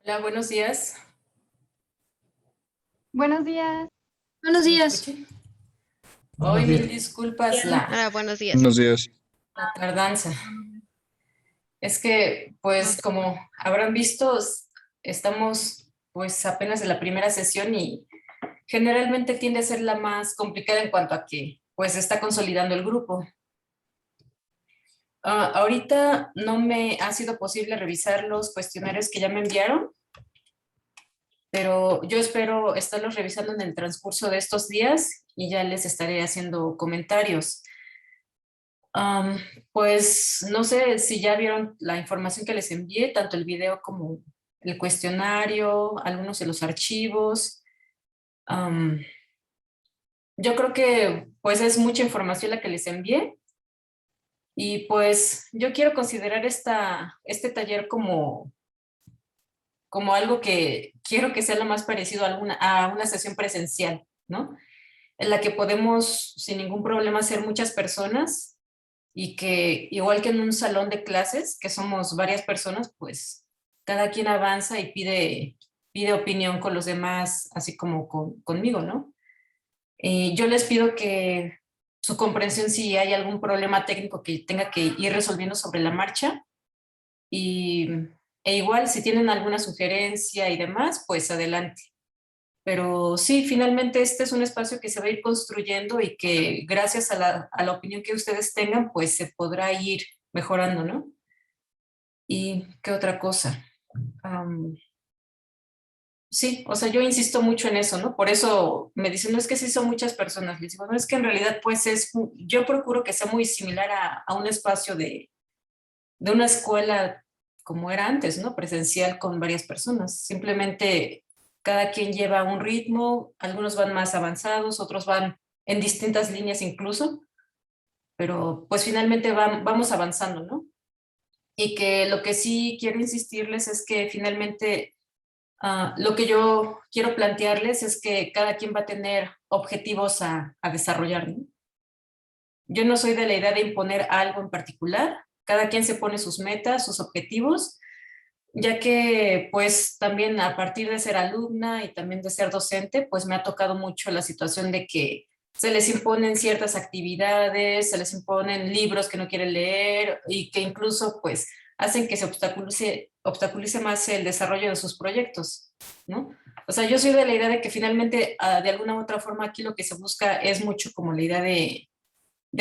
Hola, buenos días. Buenos días. Buenos ¿Sí me días. escuchan? Hoy Buenos mil días. disculpas Bien. la, Hola, buenos días. Buenos días. la tardanza. Es que, pues, como habrán visto, estamos pues apenas en la primera sesión y generalmente tiende a ser la más complicada en cuanto a que pues se está consolidando el grupo. Ahorita no me ha sido posible revisar los cuestionarios que ya me enviaron, pero yo espero estarlos revisando en el transcurso de estos días y ya les estaré haciendo comentarios. Am, pues no sé si ya vieron la información que les envié, tanto el video como el cuestionario, algunos de los archivos. Am, yo creo que pues es mucha información la que les envié y pues yo quiero considerar este taller como algo que quiero que sea lo más parecido a una sesión presencial, ¿no? En la que podemos sin ningún problema ser muchas personas y que igual que en un salón de clases, que somos varias personas, pues cada quien avanza y pide opinión con los demás, así como conmigo, ¿no? Yo les pido que su comprensión si hay algún problema técnico que tenga que ir resolviendo sobre la marcha y, e igual si tienen alguna sugerencia y demás, pues adelante. Pero sí, finalmente este es un espacio que se va a ir construyendo y que gracias a la opinión que ustedes tengan, pues se podrá ir mejorando, ¿no? ¿Y qué otra cosa? Am, sí, o sea, yo insisto mucho en eso, ¿no? Por eso me dicen, no es que sí son muchas personas. Les digo, no, es que en realidad, pues yo procuro que sea muy similar a un espacio de una escuela como era antes, ¿no? Presencial con varias personas. Simplemente cada quien lleva un ritmo, algunos van más avanzados, otros van en distintas líneas incluso, pero pues finalmente vamos avanzando, ¿no? Y que lo que sí quiero insistirles es que finalmente lo que yo quiero plantearles es que cada quien va a tener objetivos a desarrollar, ¿no? Yo no soy de la idea de imponer algo en particular, cada quien se pone sus metas, sus objetivos, ya que pues también a partir de ser alumna y también de ser docente, pues me ha tocado mucho la situación de que se les imponen ciertas actividades, se les imponen libros que no quieren leer y que incluso pues hacen que se obstaculice más el desarrollo de sus proyectos, ¿no? O sea, yo soy de la idea de que finalmente de alguna u otra forma aquí lo que se busca es mucho como la idea de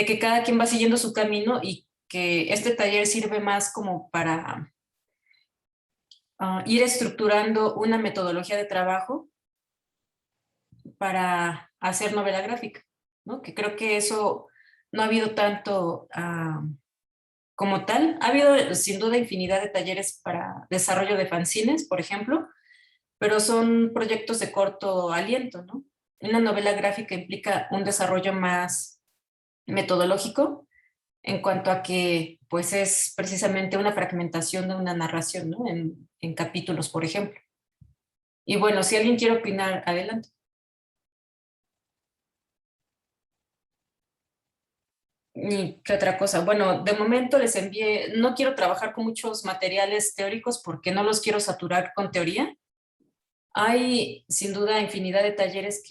que cada quien va siguiendo su camino y que este taller sirve más como para ir estructurando una metodología de trabajo para hacer novela gráfica, ¿no? Que creo que eso no ha habido tanto como tal. Ha habido sin duda infinidad de talleres para desarrollo de fanzines, por ejemplo, pero son proyectos de corto aliento, ¿no? Una novela gráfica implica un desarrollo más metodológico en cuanto a que pues es precisamente una fragmentación de una narración, ¿no? En capítulos, por ejemplo. Y bueno, si alguien quiere opinar, adelante. ¿Y qué otra cosa? Bueno, de momento les envié, no quiero trabajar con muchos materiales teóricos porque no los quiero saturar con teoría. Hay sin duda infinidad de talleres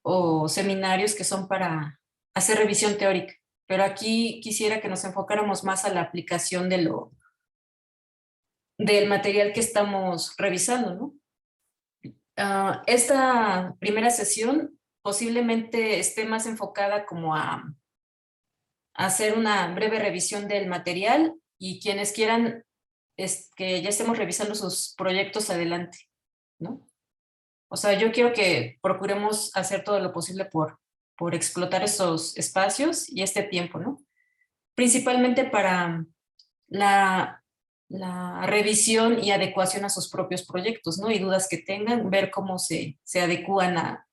o seminarios que son para hacer revisión teórica, pero aquí quisiera que nos enfocáramos más a la aplicación del material que estamos revisando, ¿no? Esta primera sesión posiblemente esté más enfocada como a hacer una breve revisión del material y quienes quieran que ya estemos revisando sus proyectos adelante, ¿no? O sea, yo quiero que procuremos hacer todo lo posible por explotar esos espacios y este tiempo, ¿no? Principalmente para la, la revisión y adecuación a sus propios proyectos, ¿no? Y dudas que tengan, ver cómo se adecúan a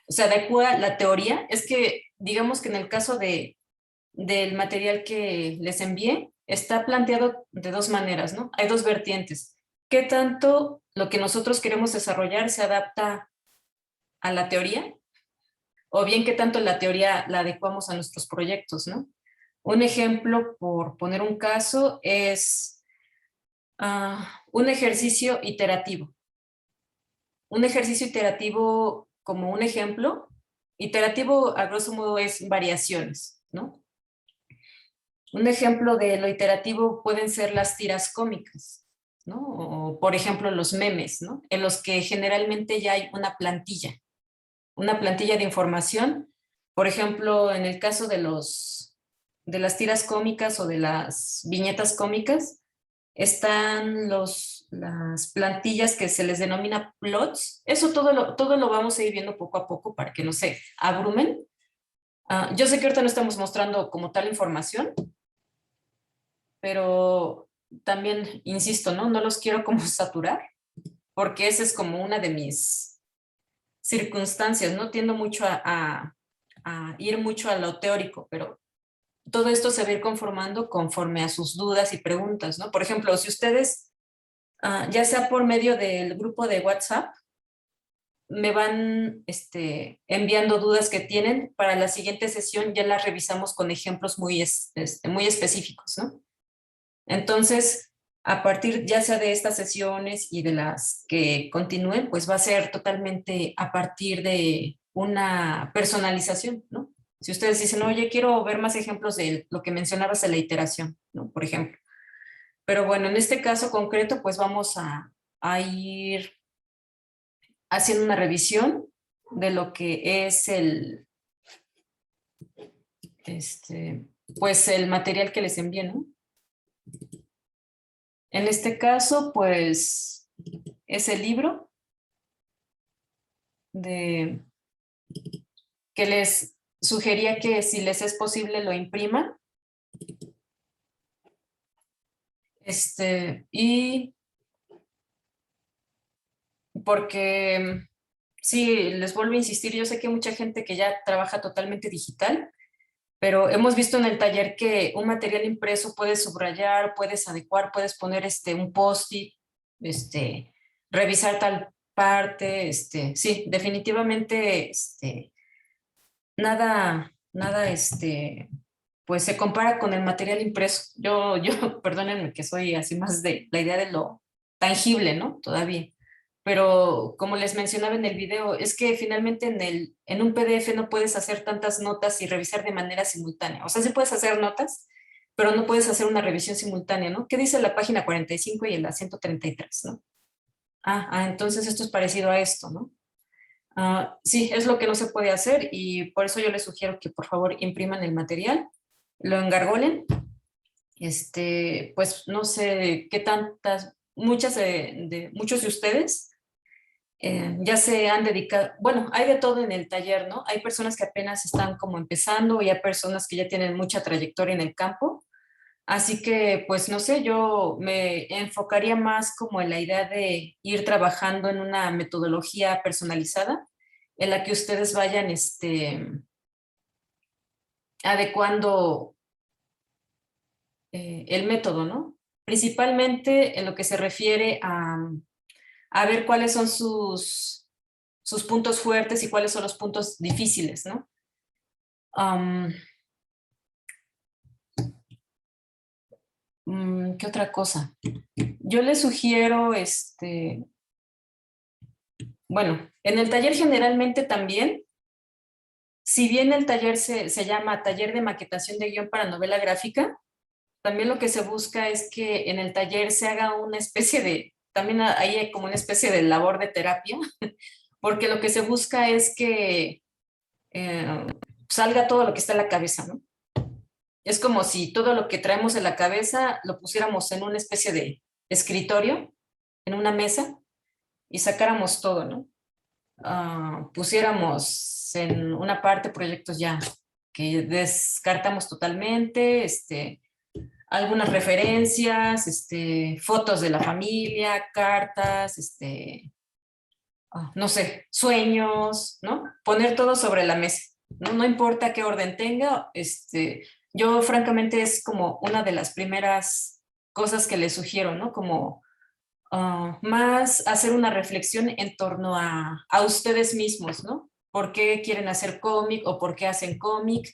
se adecua la teoría. Es que, digamos que en el caso del material que les envié, está planteado de dos maneras, ¿no? Hay dos vertientes. ¿Qué tanto lo que nosotros queremos desarrollar se adapta a la teoría? O bien, ¿qué tanto la teoría la adecuamos a nuestros proyectos, ¿no? Un ejemplo, por poner un caso, es Un ejercicio iterativo. Un ejercicio iterativo, como un ejemplo, iterativo a grosso modo es variaciones, ¿no? Un ejemplo de lo iterativo pueden ser las tiras cómicas, ¿no? O, por ejemplo, los memes, ¿no? En los que generalmente ya hay una plantilla de información. Por ejemplo, en el caso de las tiras cómicas o de las viñetas cómicas, están las plantillas que se les denomina plots. Eso todo lo vamos a ir viendo poco a poco para que no se abrumen. Yo sé que ahorita no estamos mostrando como tal información, pero también, insisto, ¿no? No los quiero como saturar, porque esa es como una de mis circunstancias, ¿no? Tiendo mucho a ir mucho a lo teórico, pero todo esto se va a ir conformando conforme a sus dudas y preguntas, ¿no? Por ejemplo, si ustedes, ya sea por medio del grupo de WhatsApp, me van enviando dudas que tienen, para la siguiente sesión ya las revisamos con ejemplos muy específicos, ¿no? Entonces, a partir ya sea de estas sesiones y de las que continúen, pues va a ser totalmente a partir de una personalización, ¿no? Si ustedes dicen, oye, quiero ver más ejemplos de lo que mencionabas de la iteración, ¿no? Por ejemplo. Pero bueno, en este caso concreto, pues vamos a ir haciendo una revisión de lo que es pues el material que les envíen, ¿no? En este caso, pues es el libro de que les sugería que si les es posible lo impriman. Y porque sí, les vuelvo a insistir, yo sé que hay mucha gente que ya trabaja totalmente digital, pero hemos visto en el taller que un material impreso puedes subrayar, puedes adecuar, puedes poner un post-it, revisar tal parte, sí, definitivamente, nada, pues se compara con el material impreso. Perdónenme que soy así más de la idea de lo tangible, ¿no? Todavía. Pero como les mencionaba en el video, es que finalmente en un PDF no puedes hacer tantas notas y revisar de manera simultánea. O sea, sí puedes hacer notas, pero no puedes hacer una revisión simultánea, ¿no? ¿Qué dice la página 45 y en la 133, ¿no? Entonces esto es parecido a esto, ¿no? Sí, es lo que no se puede hacer y por eso yo les sugiero que por favor impriman el material, lo engargolen, pues no sé qué muchos de ustedes ya se han dedicado, bueno, hay de todo en el taller, ¿no? Hay personas que apenas están como empezando y hay personas que ya tienen mucha trayectoria en el campo. Así que, pues no sé, yo me enfocaría más como en la idea de ir trabajando en una metodología personalizada en la que ustedes vayan adecuando el método, ¿no? Principalmente en lo que se refiere a ver cuáles son sus puntos fuertes y cuáles son los puntos difíciles, ¿no? ¿Qué otra cosa? Yo les sugiero, bueno, en el taller generalmente también, si bien el taller se llama Taller de Maquetación de Guión para Novela Gráfica, también lo que se busca es que en el taller se haga una especie también ahí hay como una especie de labor de terapia, porque lo que se busca es que eh, salga todo lo que está en la cabeza, ¿no? Es como si todo lo que traemos en la cabeza lo pusiéramos en una especie de escritorio, en una mesa, y sacáramos todo, ¿no? Pusiéramos en una parte proyectos ya que descartamos totalmente, algunas referencias, fotos de la familia, cartas, no sé, sueños, ¿no? Poner todo sobre la mesa, ¿no? No importa qué orden tenga, yo francamente es como una de las primeras cosas que les sugiero, ¿no? Como más hacer una reflexión en torno a ustedes mismos, ¿no? ¿Por qué quieren hacer cómic o por qué hacen cómic?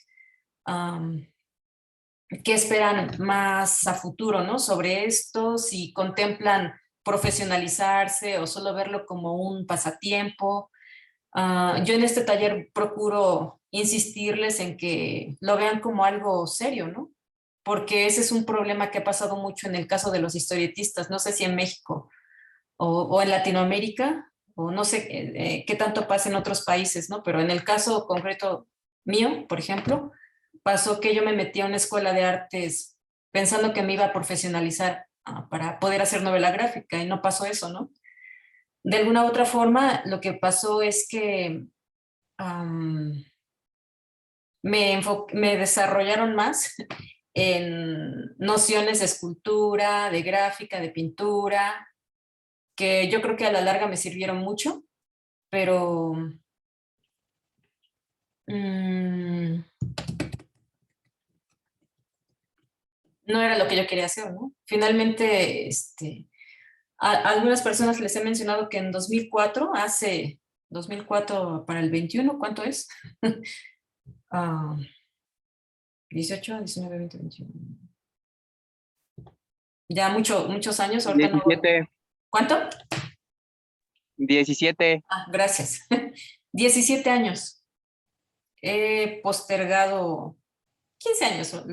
qué esperan más a futuro, ¿no? Sobre esto, si contemplan profesionalizarse o solo verlo como un pasatiempo. Yo en este taller procuro insistirles en que lo vean como algo serio, ¿no? Porque ese es un problema que ha pasado mucho en el caso de los historietistas. No sé si en México o en Latinoamérica, o no sé qué tanto pasa en otros países, ¿no? Pero en el caso concreto mío, por ejemplo, pasó que yo me metí a una escuela de artes pensando que me iba a profesionalizar para poder hacer novela gráfica y no pasó eso, ¿no? De alguna u otra forma, lo que pasó es que um, me desarrollaron más en nociones de escultura, de gráfica, de pintura, que yo creo que a la larga me sirvieron mucho, pero mmm, no era lo que yo quería hacer, ¿no? Finalmente, a algunas personas les he mencionado que en 2004, hace 2004 para el 21, ¿cuánto es? uh, 18, 19, 20, 21. Ya muchos años, ahorita no. 17, ¿Cuánto? 17. Gracias. 17 años. He postergado 15 años,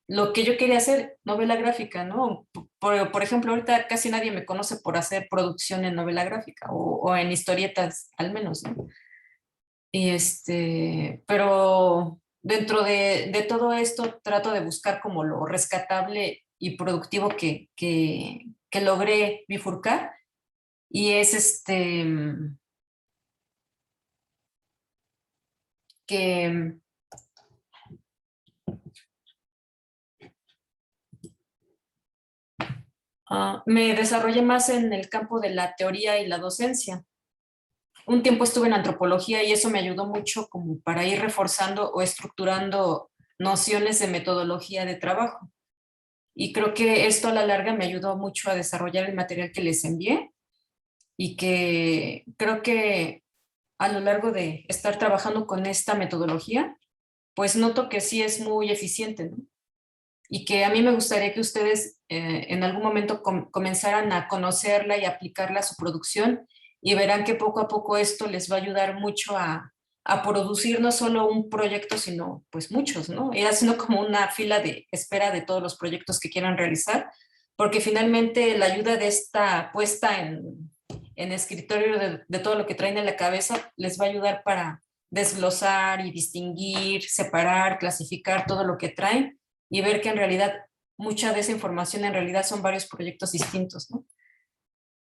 lo que yo quería hacer, novela gráfica, ¿no? Por ejemplo, ahorita casi nadie me conoce por hacer producción en novela gráfica o en historietas, al menos, ¿no? Y pero dentro de todo esto trato de buscar como lo rescatable y productivo que logré bifurcar y es que me desarrollé más en el campo de la teoría y la docencia. Un tiempo estuve en antropología y eso me ayudó mucho como para ir reforzando o estructurando nociones de metodología de trabajo. Y creo que esto a la larga me ayudó mucho a desarrollar el material que les envié y que creo que a lo largo de estar trabajando con esta metodología, pues noto que sí es muy eficiente, ¿no? Y que a mí me gustaría que ustedes en algún momento comenzaran a conocerla y aplicarla a su producción y verán que poco a poco esto les va a ayudar mucho a producir no solo un proyecto, sino pues muchos, ¿no? Ir haciendo como una fila de espera de todos los proyectos que quieran realizar, porque finalmente la ayuda de esta puesta en escritorio de todo lo que traen en la cabeza les va a ayudar para desglosar y distinguir, separar, clasificar todo lo que traen y ver que en realidad mucha de esa información en realidad son varios proyectos distintos, ¿no?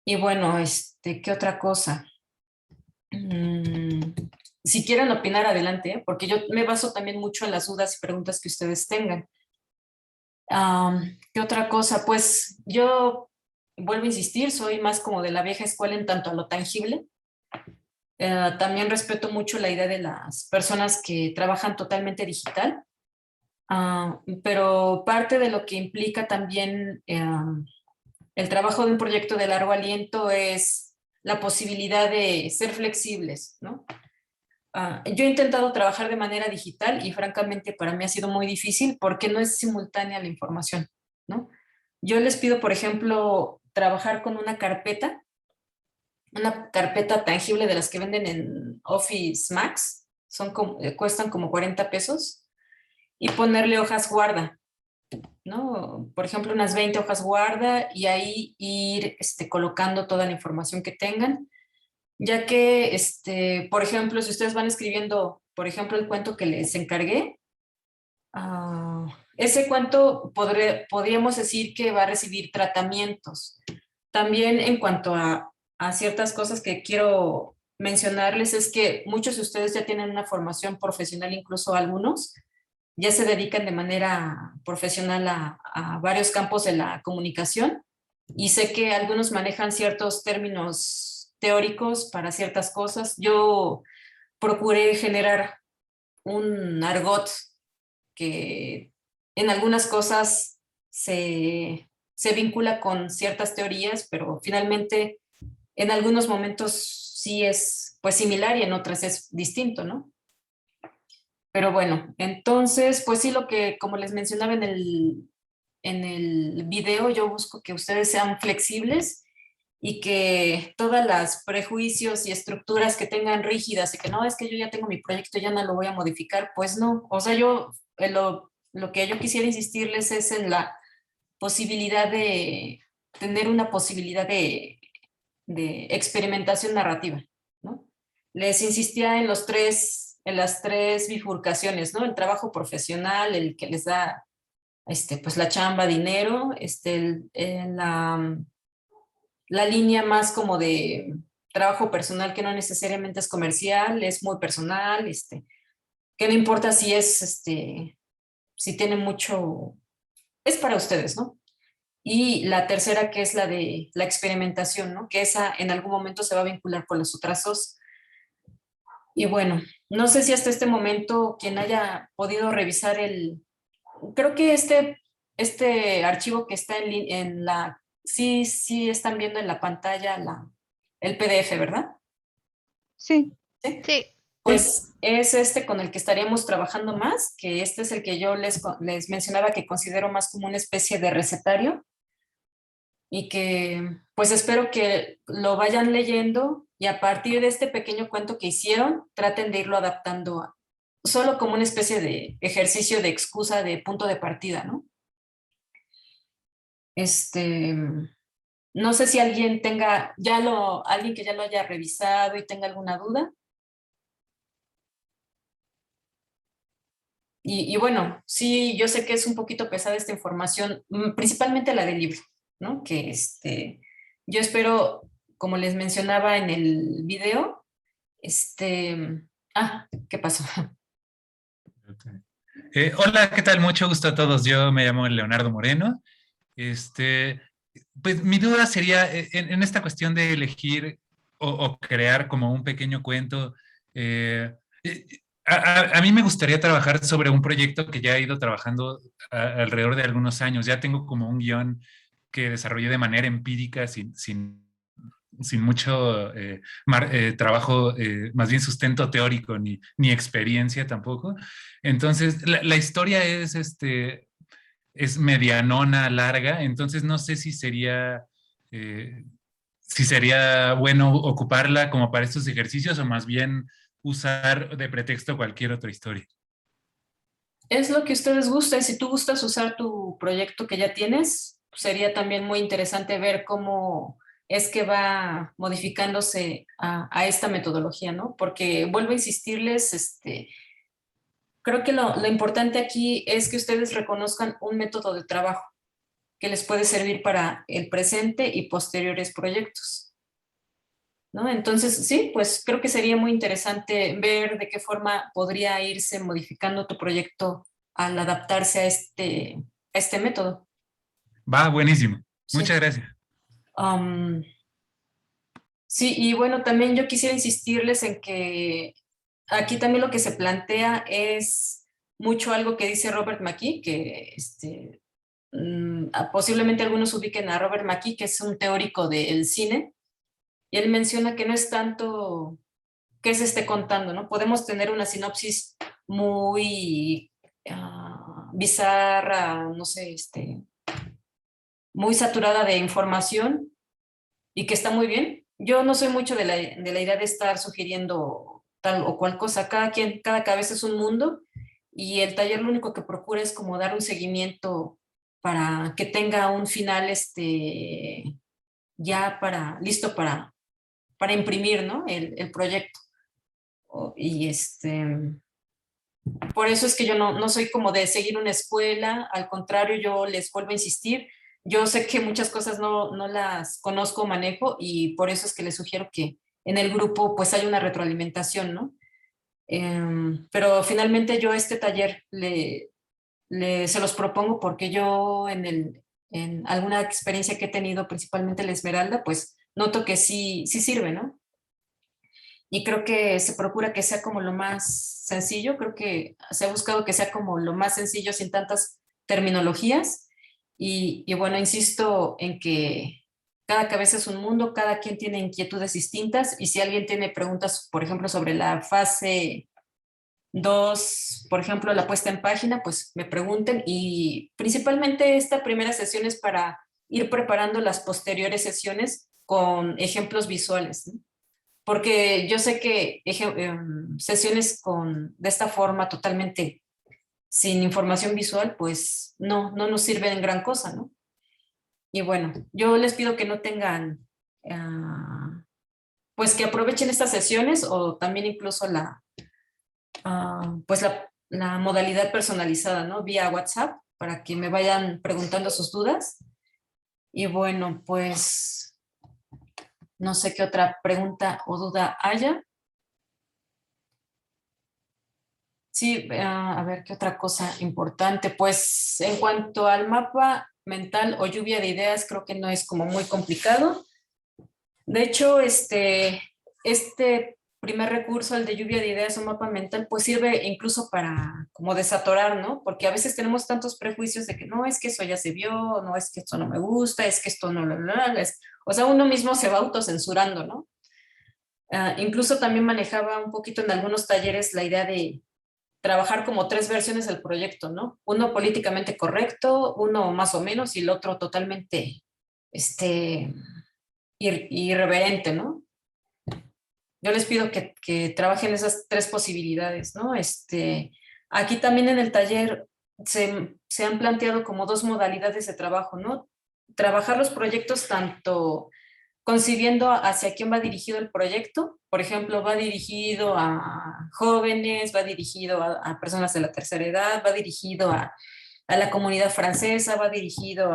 Y bueno, ¿qué otra cosa? Mm, si quieren opinar, adelante, ¿eh? Porque yo me baso también mucho en las dudas y preguntas que ustedes tengan. ¿Qué otra cosa? Pues yo vuelvo a insistir, soy más como de la vieja escuela en tanto a lo tangible. También respeto mucho la idea de las personas que trabajan totalmente digital. Pero parte de lo que implica también el trabajo de un proyecto de largo aliento es la posibilidad de ser flexibles, ¿no? Yo he intentado trabajar de manera digital y francamente para mí ha sido muy difícil porque no es simultánea la información, ¿no? Yo les pido, por ejemplo, trabajar con una carpeta tangible de las que venden en Office Max, cuestan como 40 pesos, y ponerle hojas guarda, ¿no? Por ejemplo, unas 20 hojas guarda y ahí ir colocando toda la información que tengan, ya que, por ejemplo, si ustedes van escribiendo, por ejemplo, el cuento que les encargué, ese cuento podríamos decir que va a recibir tratamientos. También en cuanto a ciertas cosas que quiero mencionarles es que muchos de ustedes ya tienen una formación profesional, incluso algunos, ya se dedican de manera profesional a varios campos de la comunicación y sé que algunos manejan ciertos términos teóricos para ciertas cosas. Yo procuré generar un argot que en algunas cosas se vincula con ciertas teorías, pero finalmente en algunos momentos sí es pues similar y en otras es distinto, ¿no? Pero bueno, entonces, pues sí, lo que, como les mencionaba en el video, yo busco que ustedes sean flexibles y que todas las prejuicios y estructuras que tengan rígidas y que no, es que yo ya tengo mi proyecto, ya no lo voy a modificar, pues no. O sea, yo lo que yo quisiera insistirles es en la posibilidad de tener una posibilidad de experimentación narrativa, ¿no? Les insistía en en las tres bifurcaciones, ¿no? El trabajo profesional, el que les da, pues la chamba, dinero, la línea más como de trabajo personal que no necesariamente es comercial, es muy personal, que no importa si es, si tiene mucho, es para ustedes, ¿no? Y la tercera, que es la de la experimentación, ¿no? Que esa en algún momento se va a vincular con las otras dos. Y bueno, no sé si hasta este momento quien haya podido revisar creo que este archivo que está en la, sí están viendo en la pantalla el PDF, ¿verdad? Sí, Sí. Sí, Pues es este con el que estaríamos trabajando más, que este es el que yo les mencionaba que considero más como una especie de recetario y que pues espero que lo vayan leyendo y a partir de este pequeño cuento que hicieron, traten de irlo adaptando solo como una especie de ejercicio de excusa de punto de partida, ¿no? Este, no sé si alguien tenga, alguien que ya lo haya revisado y tenga alguna duda. Y bueno, sí, yo sé que es un poquito pesada esta información, principalmente la del libro, ¿no? Que yo espero, como les mencionaba en el video, ¿qué pasó? Hola, ¿qué tal? Mucho gusto a todos. Yo me llamo Leonardo Moreno. Este, pues mi duda sería en esta cuestión de elegir o crear como un pequeño cuento. eh, eh, a mí me gustaría trabajar sobre un proyecto que ya he ido trabajando alrededor de algunos años. Ya tengo como un guión que desarrollé de manera empírica, sin mucho trabajo, más bien sustento teórico, ni experiencia tampoco. Entonces, la historia es medianona, larga, entonces no sé eh, si sería bueno ocuparla como para estos ejercicios o más bien usar de pretexto cualquier otra historia. Es lo que ustedes gusten. Si tú gustas usar tu proyecto que ya tienes, sería también muy interesante ver cómo es que va modificándose a esta metodología, ¿no? Porque vuelvo a insistirles, creo que lo importante aquí es que ustedes reconozcan un método de trabajo que les puede servir para el presente y posteriores proyectos, ¿no? Entonces, sí, pues creo que sería muy interesante ver de qué forma podría irse modificando tu proyecto al adaptarse a este método. Va, buenísimo. Muchas Sí. gracias. Um, sí, y bueno, también yo quisiera insistirles en que aquí también lo que se plantea es mucho algo que dice Robert McKee, que posiblemente algunos ubiquen a Robert McKee, que es un teórico del cine, y él menciona que no es tanto qué se esté contando, ¿no? Podemos tener una sinopsis muy bizarra, no sé, muy saturada de información y que está muy bien. Yo no soy mucho de la idea de estar sugiriendo tal o cual cosa. Cada cabeza es un mundo y el taller lo único que procura es como dar un seguimiento para que tenga un final ya listo para imprimir, ¿no? El proyecto. Y por eso es que yo no soy como de seguir una escuela, al contrario, yo les vuelvo a insistir. Yo sé que muchas cosas no las conozco o manejo y por eso es que les sugiero que en el grupo pues haya una retroalimentación, ¿no? Pero finalmente yo este taller se los propongo porque yo en alguna experiencia que he tenido, principalmente la Esmeralda, pues noto que sí sirve, ¿no? Y creo que se procura que sea como lo más sencillo, creo que se ha buscado que sea como lo más sencillo sin tantas terminologías y bueno, insisto en que cada cabeza es un mundo, cada quien tiene inquietudes distintas y si alguien tiene preguntas, por ejemplo, sobre la fase Dos, por ejemplo, la puesta en página, pues me pregunten, y principalmente esta primera sesión es para ir preparando las posteriores sesiones con ejemplos visuales, ¿no? Porque yo sé que sesiones de esta forma totalmente sin información visual, pues no nos sirven en gran cosa, ¿no? Y bueno, yo les pido que no tengan, pues que aprovechen estas sesiones o también incluso pues la modalidad personalizada, ¿no? Vía WhatsApp, para que me vayan preguntando sus dudas. Y bueno, pues no sé qué otra pregunta o duda haya. Sí, a ver, ¿qué otra cosa importante? Pues en cuanto al mapa mental o lluvia de ideas, creo que no es como muy complicado. De hecho, este primer recurso, el de lluvia de ideas o mapa mental, pues sirve incluso para como desatorar, ¿no? Porque a veces tenemos tantos prejuicios de que no, es que eso ya se vio, no, es que esto no me gusta, es que esto no, o sea, uno mismo se va autocensurando, ¿no? Incluso también manejaba un poquito en algunos talleres la idea de trabajar como tres versiones del proyecto, ¿no? Uno políticamente correcto, uno más o menos y el otro totalmente, este, irreverente, ¿no? Yo les pido que trabajen esas tres posibilidades, ¿no? Aquí también en el taller se han planteado como dos modalidades de trabajo, ¿no? Trabajar los proyectos tanto concibiendo hacia quién va dirigido el proyecto. Por ejemplo, va dirigido a jóvenes, va dirigido a personas de la tercera edad, va dirigido a la comunidad francesa, va dirigido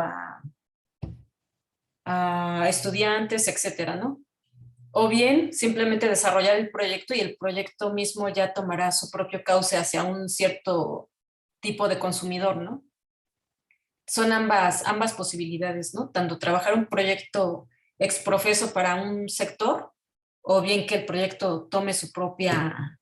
a estudiantes, etcétera, ¿no? O bien simplemente desarrollar el proyecto y el proyecto mismo ya tomará su propio cauce hacia un cierto tipo de consumidor, ¿no? Son ambas posibilidades, ¿no? Tanto trabajar un proyecto exprofeso para un sector, o bien que el proyecto tome su propia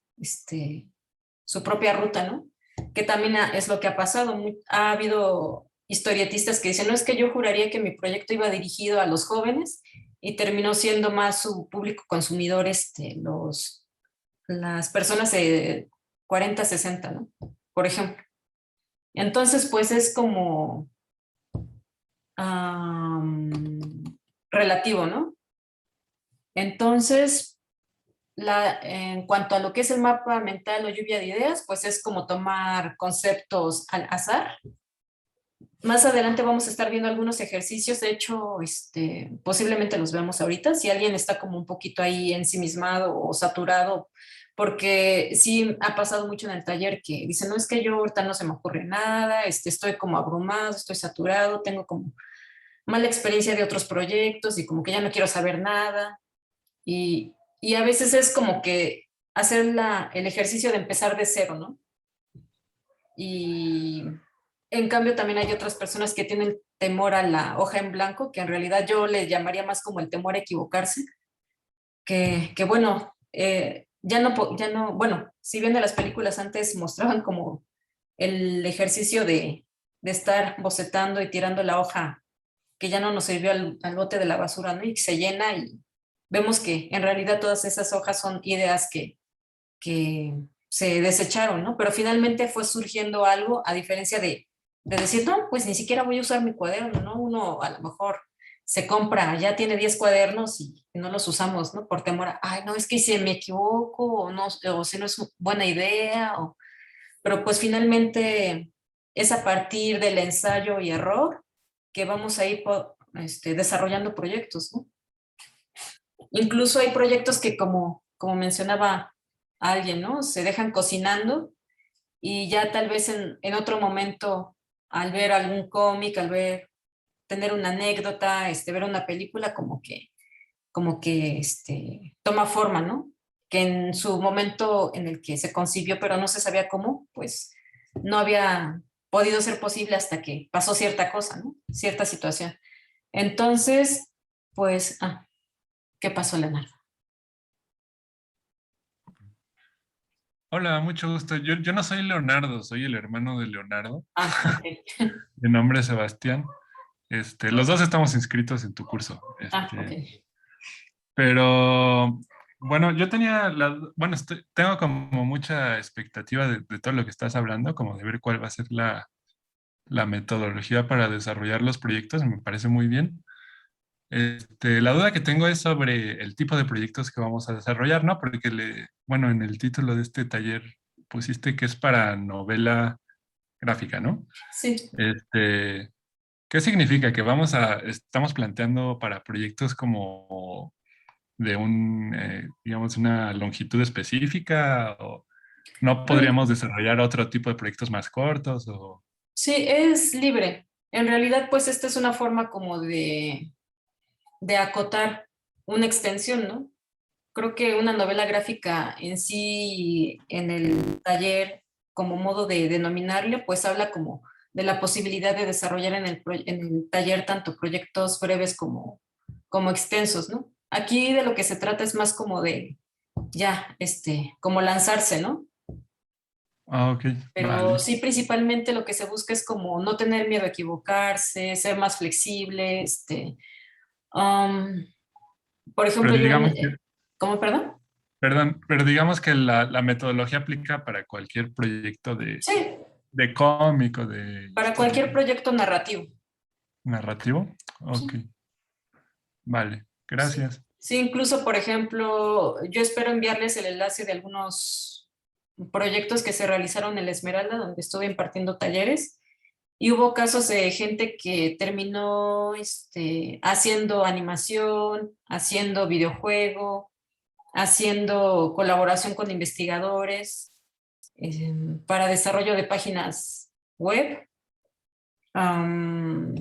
ruta, ¿no? Que también es lo que ha pasado. Ha habido historietistas que dicen, no, es que yo juraría que mi proyecto iba dirigido a los jóvenes y terminó siendo más su público consumidor, las personas de 40, 60, ¿no? Por ejemplo. Entonces, pues es como relativo, ¿no? Entonces, en cuanto a lo que es el mapa mental o lluvia de ideas, pues es como tomar conceptos al azar. Más adelante vamos a estar viendo algunos ejercicios, de hecho, posiblemente los veamos ahorita, si alguien está como un poquito ahí ensimismado o saturado, porque sí ha pasado mucho en el taller que dicen, no, es que yo ahorita no se me ocurre nada, estoy como abrumado, estoy saturado, tengo como mala experiencia de otros proyectos y como que ya no quiero saber nada. Y a veces es como que hacer el ejercicio de empezar de cero, ¿no? Y en cambio también hay otras personas que tienen temor a la hoja en blanco, que en realidad yo le llamaría más como el temor a equivocarse, que bueno, bueno, si bien de las películas antes mostraban como el ejercicio de estar bocetando y tirando la hoja que ya no nos sirvió al bote de la basura, ¿no? Y que se llena y vemos que en realidad todas esas hojas son ideas que se desecharon, ¿no? Pero finalmente fue surgiendo algo, a diferencia de decir, no, pues ni siquiera voy a usar mi cuaderno, ¿no? Uno a lo mejor se compra, ya tiene 10 cuadernos y no los usamos, ¿no? Por temor a, ay, no, es que si me equivoco o, no, o si no es buena idea, pero pues finalmente es a partir del ensayo y error que vamos a ir desarrollando proyectos, ¿no? Incluso hay proyectos que, como mencionaba alguien, ¿no? Se dejan cocinando y ya tal vez en otro momento, al ver algún cómic, tener una anécdota, ver una película, como que toma forma, ¿no? Que en su momento en el que se concibió, pero no se sabía cómo, pues no había podido ser posible hasta que pasó cierta cosa, ¿no? Cierta situación. Entonces, pues, ¿qué pasó, Leonardo? Hola, mucho gusto. Yo no soy Leonardo, soy el hermano de Leonardo, Ok. de nombre Sebastián. Los dos estamos inscritos en tu curso. Ok. Pero Bueno, yo tenía bueno, tengo como mucha expectativa de todo lo que estás hablando, como de ver cuál va a ser la metodología para desarrollar los proyectos, me parece muy bien. La duda que tengo es sobre el tipo de proyectos que vamos a desarrollar, ¿no? Porque bueno, en el título de este taller pusiste que es para novela gráfica, ¿no? Sí. Este, ¿Qué significa? Que estamos planteando para proyectos como de digamos, una longitud específica, o no podríamos desarrollar otro tipo de proyectos más cortos, o... Sí, es libre. En realidad, pues esta es una forma como de acotar una extensión, ¿no? Creo que una novela gráfica en sí, en el taller, como modo de denominarle, pues habla como de la posibilidad de desarrollar en el taller tanto proyectos breves como extensos, ¿no? Aquí de lo que se trata es más como de, ya, como lanzarse, ¿no? Ah, ok, Pero vale. sí, principalmente lo que se busca es como no tener miedo a equivocarse, ser más flexible, um, por Pero ejemplo, yo digamos que, ¿cómo, perdón? perdón, pero digamos que la metodología aplica para cualquier proyecto Sí, de cómic o de para historia cualquier proyecto narrativo. narrativo. Sí, Ok, vale, sí. gracias. Sí, incluso, por ejemplo, yo espero enviarles el enlace de algunos proyectos que se realizaron en la Esmeralda, donde estuve impartiendo talleres, y hubo casos de gente que terminó haciendo animación, haciendo videojuego, haciendo colaboración con investigadores para desarrollo de páginas web, am,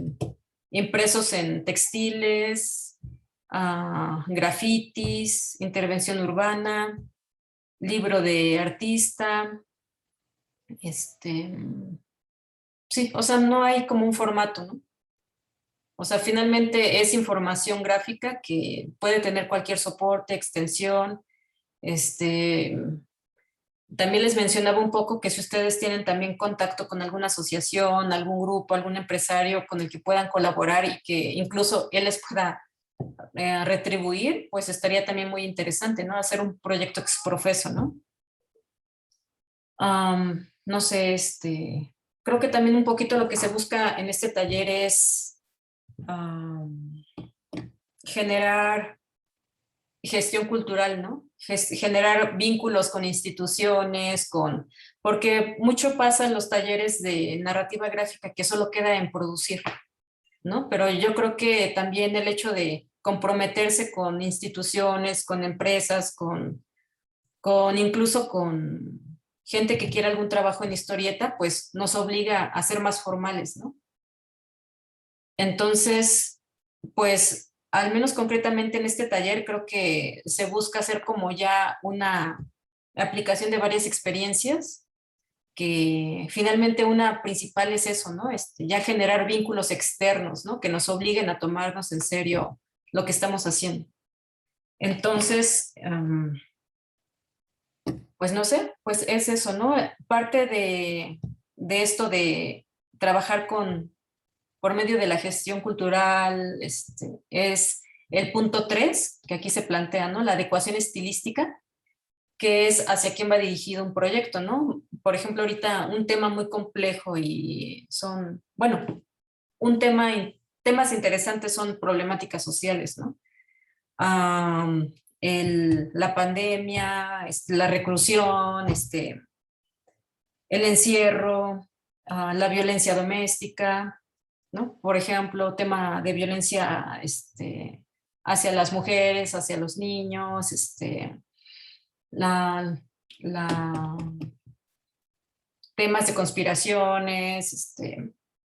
impresos en textiles, grafitis, intervención urbana, libro de artista, este, sí, o sea, no hay como un formato, ¿no? O sea, finalmente es información gráfica que puede tener cualquier soporte, extensión, este, también les mencionaba un poco que si ustedes tienen también contacto con alguna asociación, algún grupo, algún empresario con el que puedan colaborar y que incluso él les pueda retribuir, pues estaría también muy interesante, ¿no? Hacer un proyecto ex profeso, ¿no? No sé, creo que también un poquito lo que se busca en este taller es generar gestión cultural, ¿no? Generar vínculos con instituciones, porque mucho pasa en los talleres de narrativa gráfica que solo queda en producir, ¿no? Pero yo creo que también el hecho de comprometerse con instituciones, con empresas, incluso con gente que quiera algún trabajo en historieta, pues nos obliga a ser más formales, ¿no? Entonces, pues al menos concretamente en este taller creo que se busca hacer como ya una aplicación de varias experiencias, que finalmente una principal es eso, ¿no? Ya generar vínculos externos, ¿no? Que nos obliguen a tomarnos en serio lo que estamos haciendo. Entonces, pues no sé, pues es eso, ¿no? Parte de esto de trabajar por medio de la gestión cultural, es el punto 3 que aquí se plantea, ¿no? La adecuación estilística, que es hacia quién va dirigido un proyecto, ¿no? Por ejemplo, ahorita un tema muy complejo y bueno, temas interesantes son problemáticas sociales, ¿no? La pandemia, la reclusión, el encierro, la violencia doméstica, ¿no? Por ejemplo, tema de violencia hacia las mujeres, hacia los niños, la, la, temas de conspiraciones,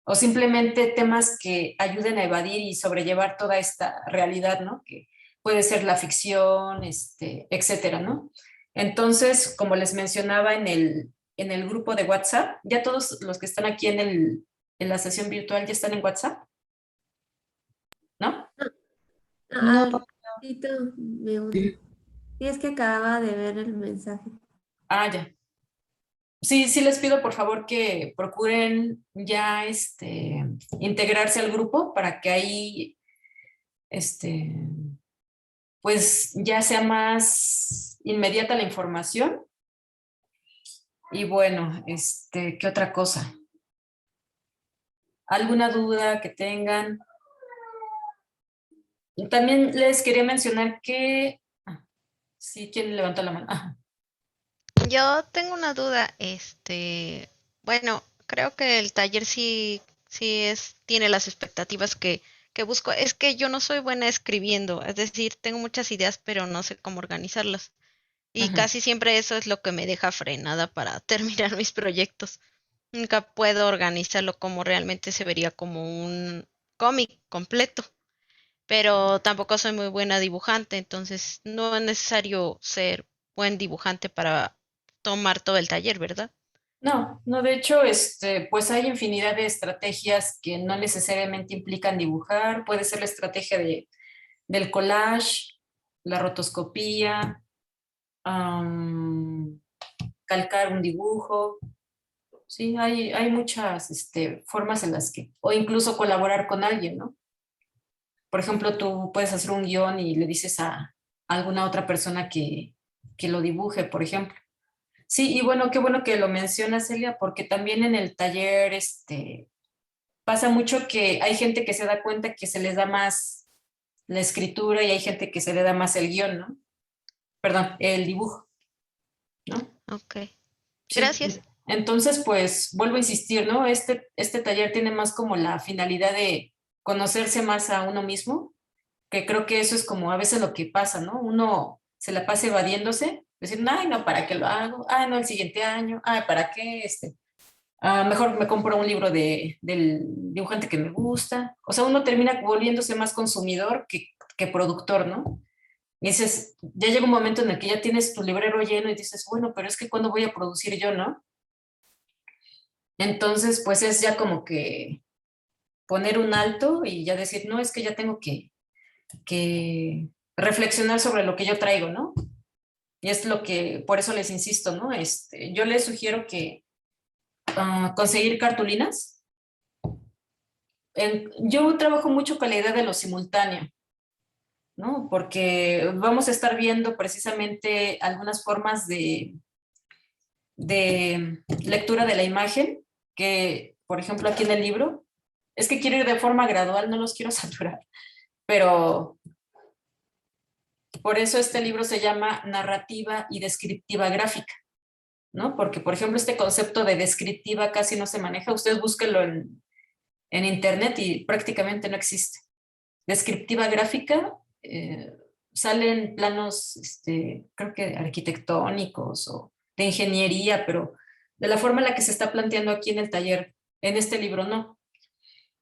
o simplemente temas que ayuden a evadir y sobrellevar toda esta realidad, ¿no? Que puede ser la ficción, etcétera, ¿no? Entonces, como les mencionaba en el grupo de WhatsApp, ya todos los que están aquí en la sesión virtual ya están en WhatsApp, ¿no? No, Al ratito me uno. Y es que acababa de ver el mensaje. Ya. Sí, sí les pido por favor que procuren ya integrarse al grupo para que ahí este, pues ya sea más inmediata la información. Y bueno, ¿qué otra cosa? ¿Alguna duda que tengan? También les quería mencionar que... sí, ¿quién levantó la mano? Ajá. Yo tengo una duda, bueno, creo que el taller tiene las expectativas que busco. Es que yo no soy buena escribiendo, es decir, tengo muchas ideas, pero no sé cómo organizarlas. Y Ujú. casi siempre eso es lo que me deja frenada para terminar mis proyectos. Nunca puedo organizarlo como realmente se vería como un cómic completo, pero tampoco soy muy buena dibujante, entonces no es necesario ser buen dibujante para tomar todo el taller, ¿verdad? No, no, de hecho, pues hay infinidad de estrategias que no necesariamente implican dibujar. Puede ser la estrategia del collage, la rotoscopía, am, calcar un dibujo. Sí, hay muchas formas en las que, o incluso colaborar con alguien, ¿no? Por ejemplo, tú puedes hacer un guión y le dices a alguna otra persona que lo dibuje, por ejemplo. Sí, y bueno, qué bueno que lo mencionas, Celia, porque también en el taller pasa mucho que hay gente que se da cuenta que se les da más la escritura y hay gente que se le da más el guión, ¿no? Perdón, el dibujo, ¿no? Ok, Sí. gracias. Entonces, pues vuelvo a insistir, ¿no? Este taller tiene más como la finalidad de conocerse más a uno mismo, que creo que eso es como a veces lo que pasa, ¿no? Uno se la pasa evadiéndose, decir, ay, no, ¿para qué lo hago? Ay, no, el siguiente año, ay, ¿para qué? Mejor me compro un libro del dibujante que me gusta. O sea, uno termina volviéndose más consumidor que productor, ¿no? Y dices, ya llega un momento en el que ya tienes tu librero lleno y dices, bueno, pero es que ¿cuándo voy a producir yo, no? Entonces, pues es ya como que poner un alto y ya decir, no, es que ya tengo que reflexionar sobre lo que yo traigo, ¿no? Y es lo que, por eso les insisto, ¿no? Yo les sugiero que conseguir cartulinas. Yo trabajo mucho con la idea de lo simultáneo, ¿no? Porque vamos a estar viendo precisamente algunas formas de lectura de la imagen, que, por ejemplo, aquí en el libro, es que quiero ir de forma gradual, no los quiero saturar, pero por eso este libro se llama Narrativa y Descriptiva Gráfica, ¿no? Porque, por ejemplo, este concepto de descriptiva casi no se maneja. Ustedes búsquenlo en internet y prácticamente no existe. Descriptiva gráfica, salen planos, creo que arquitectónicos o de ingeniería, pero de la forma en la que se está planteando aquí en el taller, en este libro no.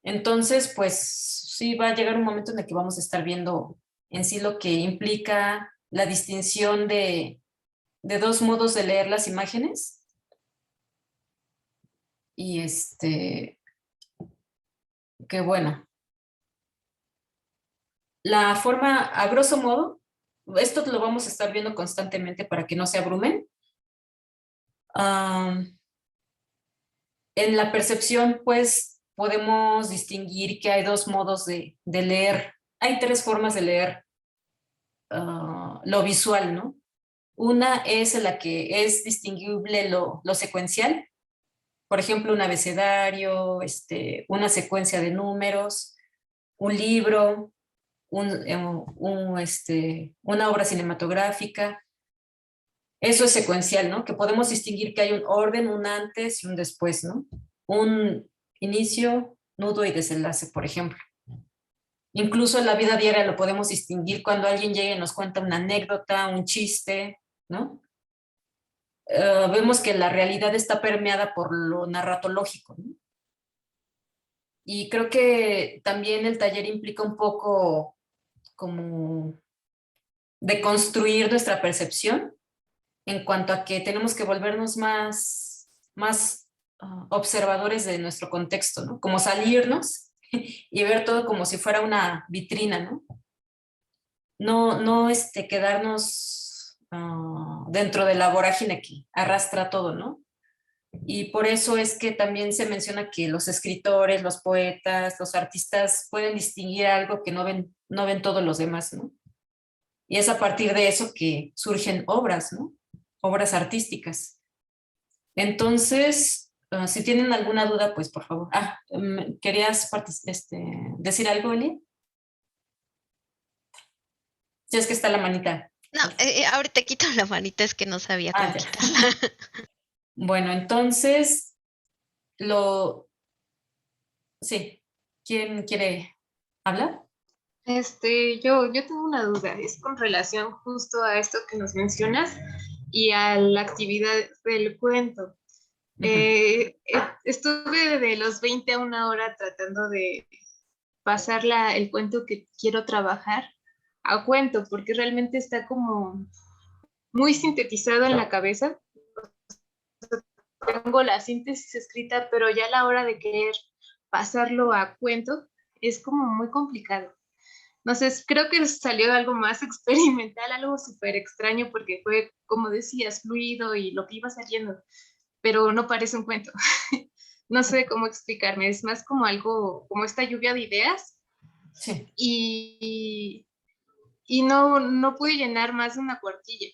Entonces, pues sí va a llegar un momento en el que vamos a estar viendo en sí lo que implica la distinción de dos modos de leer las imágenes. Y que bueno, la forma, a grosso modo, esto lo vamos a estar viendo constantemente para que no se abrumen. Um, en la percepción, pues, podemos distinguir que hay dos modos de leer. Hay tres formas de leer lo visual, ¿no? Una es en la que es distinguible lo secuencial, por ejemplo, un abecedario, una secuencia de números, un libro, una obra cinematográfica. Eso es secuencial, ¿no? Que podemos distinguir que hay un orden, un antes y un después, ¿no? Un inicio, nudo y desenlace, por ejemplo. Incluso en la vida diaria lo podemos distinguir cuando alguien llega y nos cuenta una anécdota, un chiste, ¿no? Vemos que la realidad está permeada por lo narratológico, ¿no? Y creo que también el taller implica un poco como de construir nuestra percepción en cuanto a que tenemos que volvernos más observadores de nuestro contexto, ¿no? Como salirnos y ver todo como si fuera una vitrina, ¿no? No quedarnos dentro de la vorágine que arrastra todo, ¿no? Y por eso es que también se menciona que los escritores, los poetas, los artistas pueden distinguir algo que no ven todos los demás, ¿no? Y es a partir de eso que surgen obras, ¿no? Obras artísticas. Entonces, si tienen alguna duda, pues por favor. ¿Querías decir algo, Eli? Si es que está la manita. No, ahorita quito la manita, es que no sabía cómo Ya. quitarla. Bueno, entonces, sí, ¿quién quiere hablar? Yo tengo una duda, es con relación justo a esto que nos mencionas y a la actividad del cuento. Estuve de los 20 a una hora tratando de pasar el cuento que quiero trabajar a cuento, porque realmente está como muy sintetizado en la cabeza. Tengo la síntesis escrita, pero ya a la hora de querer pasarlo a cuento es como muy complicado. No sé, creo que salió algo más experimental, algo súper extraño, porque fue, como decías, fluido y lo que iba saliendo, pero no parece un cuento. No sé cómo explicarme, es más como algo, como esta lluvia de ideas. Sí. Y no pude llenar más de una cuartilla.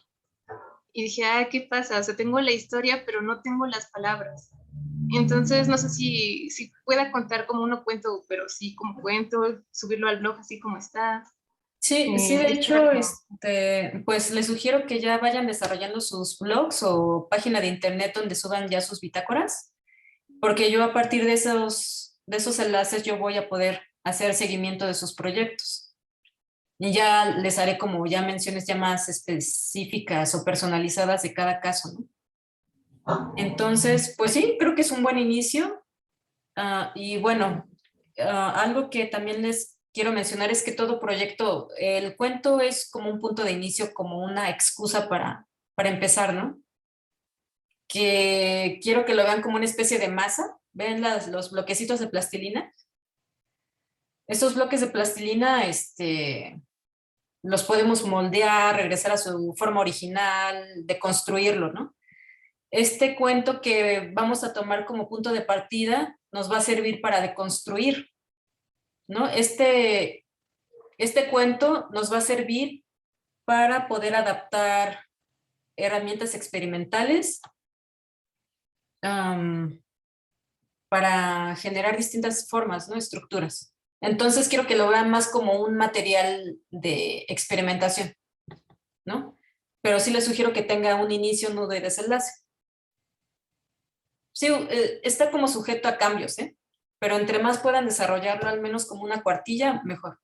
Y dije, ¿qué pasa? O sea, tengo la historia, pero no tengo las palabras. Entonces, no sé si pueda contar como uno cuento, pero sí como cuento, subirlo al blog así como está. Sí, de hecho, pues les sugiero que ya vayan desarrollando sus blogs o página de internet donde suban ya sus bitácoras, porque yo a partir de esos enlaces yo voy a poder hacer seguimiento de sus proyectos. Y ya les haré, como ya menciones, ya más específicas o personalizadas de cada caso, ¿no? Entonces, pues sí, creo que es un buen inicio. Y bueno, algo que también les quiero mencionar es que todo proyecto, el cuento es como un punto de inicio, como una excusa para empezar, ¿no? Que quiero que lo vean como una especie de masa. ¿Ven los bloquecitos de plastilina? Estos bloques de plastilina, los podemos moldear, regresar a su forma original, deconstruirlo, ¿no? Este cuento que vamos a tomar como punto de partida nos va a servir para deconstruir, ¿no? Este cuento nos va a servir para poder adaptar herramientas experimentales para generar distintas formas, ¿no? Estructuras. Entonces quiero que lo vean más como un material de experimentación, ¿no? Pero sí les sugiero que tenga un inicio, un nudo y desenlace. Sí, está como sujeto a cambios, ¿eh? Pero entre más puedan desarrollarlo, al menos como una cuartilla, mejor.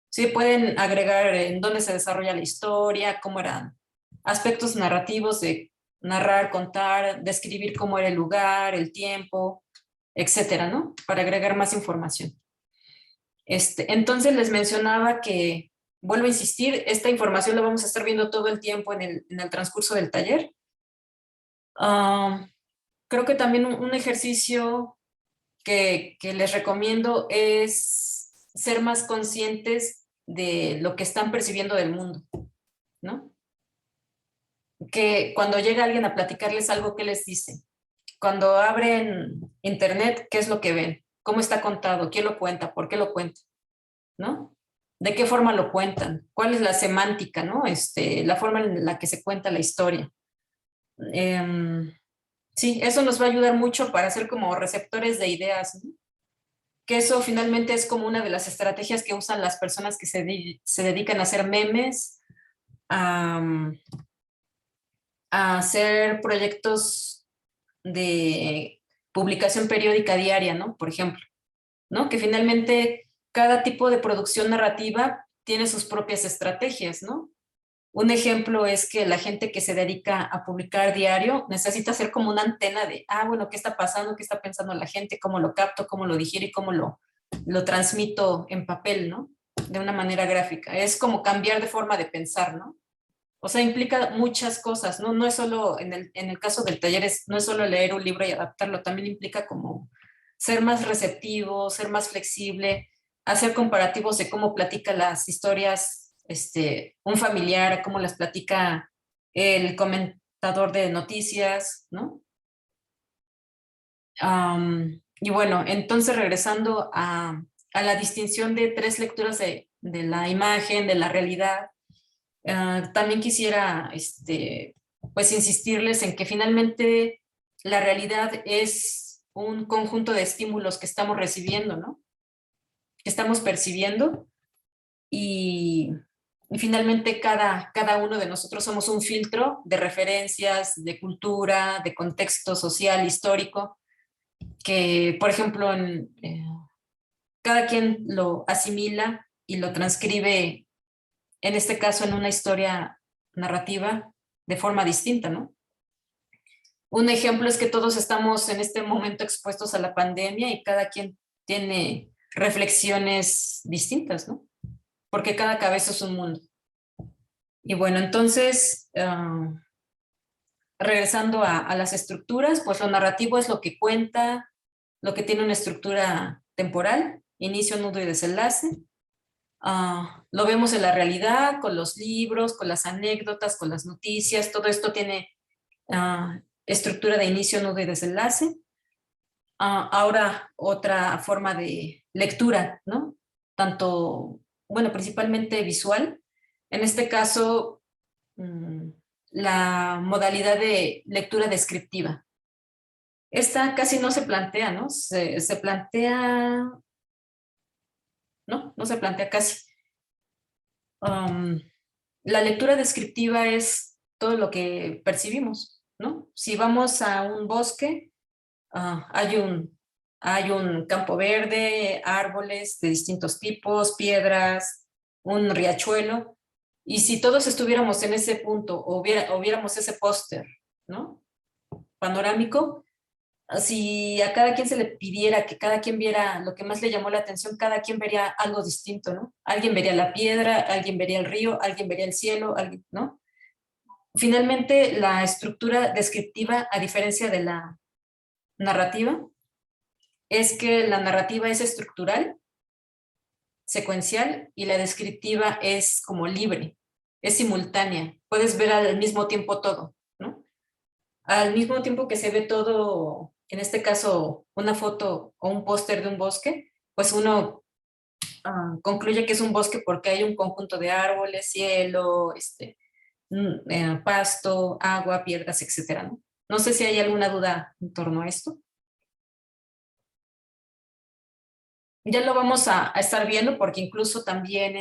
Sí, pueden agregar en dónde se desarrolla la historia, cómo eran aspectos narrativos de narrar, contar, describir cómo era el lugar, el tiempo, etcétera, ¿no? Para agregar más información. Entonces les mencionaba que, vuelvo a insistir, esta información la vamos a estar viendo todo el tiempo en el transcurso del taller. Creo que también un ejercicio que les recomiendo es ser más conscientes de lo que están percibiendo del mundo, ¿no? Que cuando llega alguien a platicarles algo, ¿qué les dice? Cuando abren internet, ¿qué es lo que ven? ¿Cómo está contado? ¿Quién lo cuenta? ¿Por qué lo cuenta? ¿No? ¿De qué forma lo cuentan? ¿Cuál es la semántica, ¿no? La forma en la que se cuenta la historia. Sí, eso nos va a ayudar mucho para ser como receptores de ideas, ¿no? Que eso finalmente es como una de las estrategias que usan las personas que se dedican a hacer memes, a hacer proyectos de publicación periódica diaria, ¿no? Por ejemplo, ¿no? Que finalmente cada tipo de producción narrativa tiene sus propias estrategias, ¿no? Un ejemplo es que la gente que se dedica a publicar diario necesita ser como una antena de, bueno, ¿qué está pasando? ¿Qué está pensando la gente? ¿Cómo lo capto? ¿Cómo lo digiero? ¿Y cómo lo transmito en papel, ¿no? De una manera gráfica. Es como cambiar de forma de pensar, ¿no? O sea, implica muchas cosas, ¿no? No es solo, en el caso del taller, no es solo leer un libro y adaptarlo, también implica como ser más receptivo, ser más flexible, hacer comparativos de cómo platica las historias un familiar, cómo las platica el comentador de noticias, ¿no? Y bueno, entonces regresando a la distinción de tres lecturas de la imagen, de la realidad, También quisiera pues insistirles en que finalmente la realidad es un conjunto de estímulos que estamos recibiendo, ¿no? Que estamos percibiendo y finalmente cada uno de nosotros somos un filtro de referencias, de cultura, de contexto social, histórico, que por ejemplo cada quien lo asimila y lo transcribe, en este caso en una historia narrativa, de forma distinta, ¿no? Un ejemplo es que todos estamos en este momento expuestos a la pandemia y cada quien tiene reflexiones distintas, ¿no? Porque cada cabeza es un mundo. Y bueno, entonces, regresando a las estructuras, pues lo narrativo es lo que cuenta, lo que tiene una estructura temporal, inicio, nudo y desenlace. Lo vemos en la realidad, con los libros, con las anécdotas, con las noticias, todo esto tiene estructura de inicio, nudo y desenlace. Ahora, otra forma de lectura, ¿no? Tanto, bueno, principalmente visual. En este caso, la modalidad de lectura descriptiva. Esta casi no se plantea, ¿no? Se plantea, no se plantea casi. La lectura descriptiva es todo lo que percibimos, ¿no? Si vamos a un bosque, hay un campo verde, árboles de distintos tipos, piedras, un riachuelo, y si todos estuviéramos en ese punto o viéramos ese póster, ¿no? Panorámico, si a cada quien se le pidiera que cada quien viera lo que más le llamó la atención, cada quien vería algo distinto, ¿no? Alguien vería la piedra, alguien vería el río, alguien vería el cielo, alguien, ¿no? Finalmente, la estructura descriptiva, a diferencia de la narrativa, es que la narrativa es estructural, secuencial, y la descriptiva es como libre, es simultánea. Puedes ver al mismo tiempo todo, ¿no? Al mismo tiempo que se ve todo, en este caso, una foto o un póster de un bosque, pues uno concluye que es un bosque porque hay un conjunto de árboles, cielo, pasto, agua, piedras, etcétera, ¿no? No sé si hay alguna duda en torno a esto. Ya lo vamos a estar viendo porque incluso también,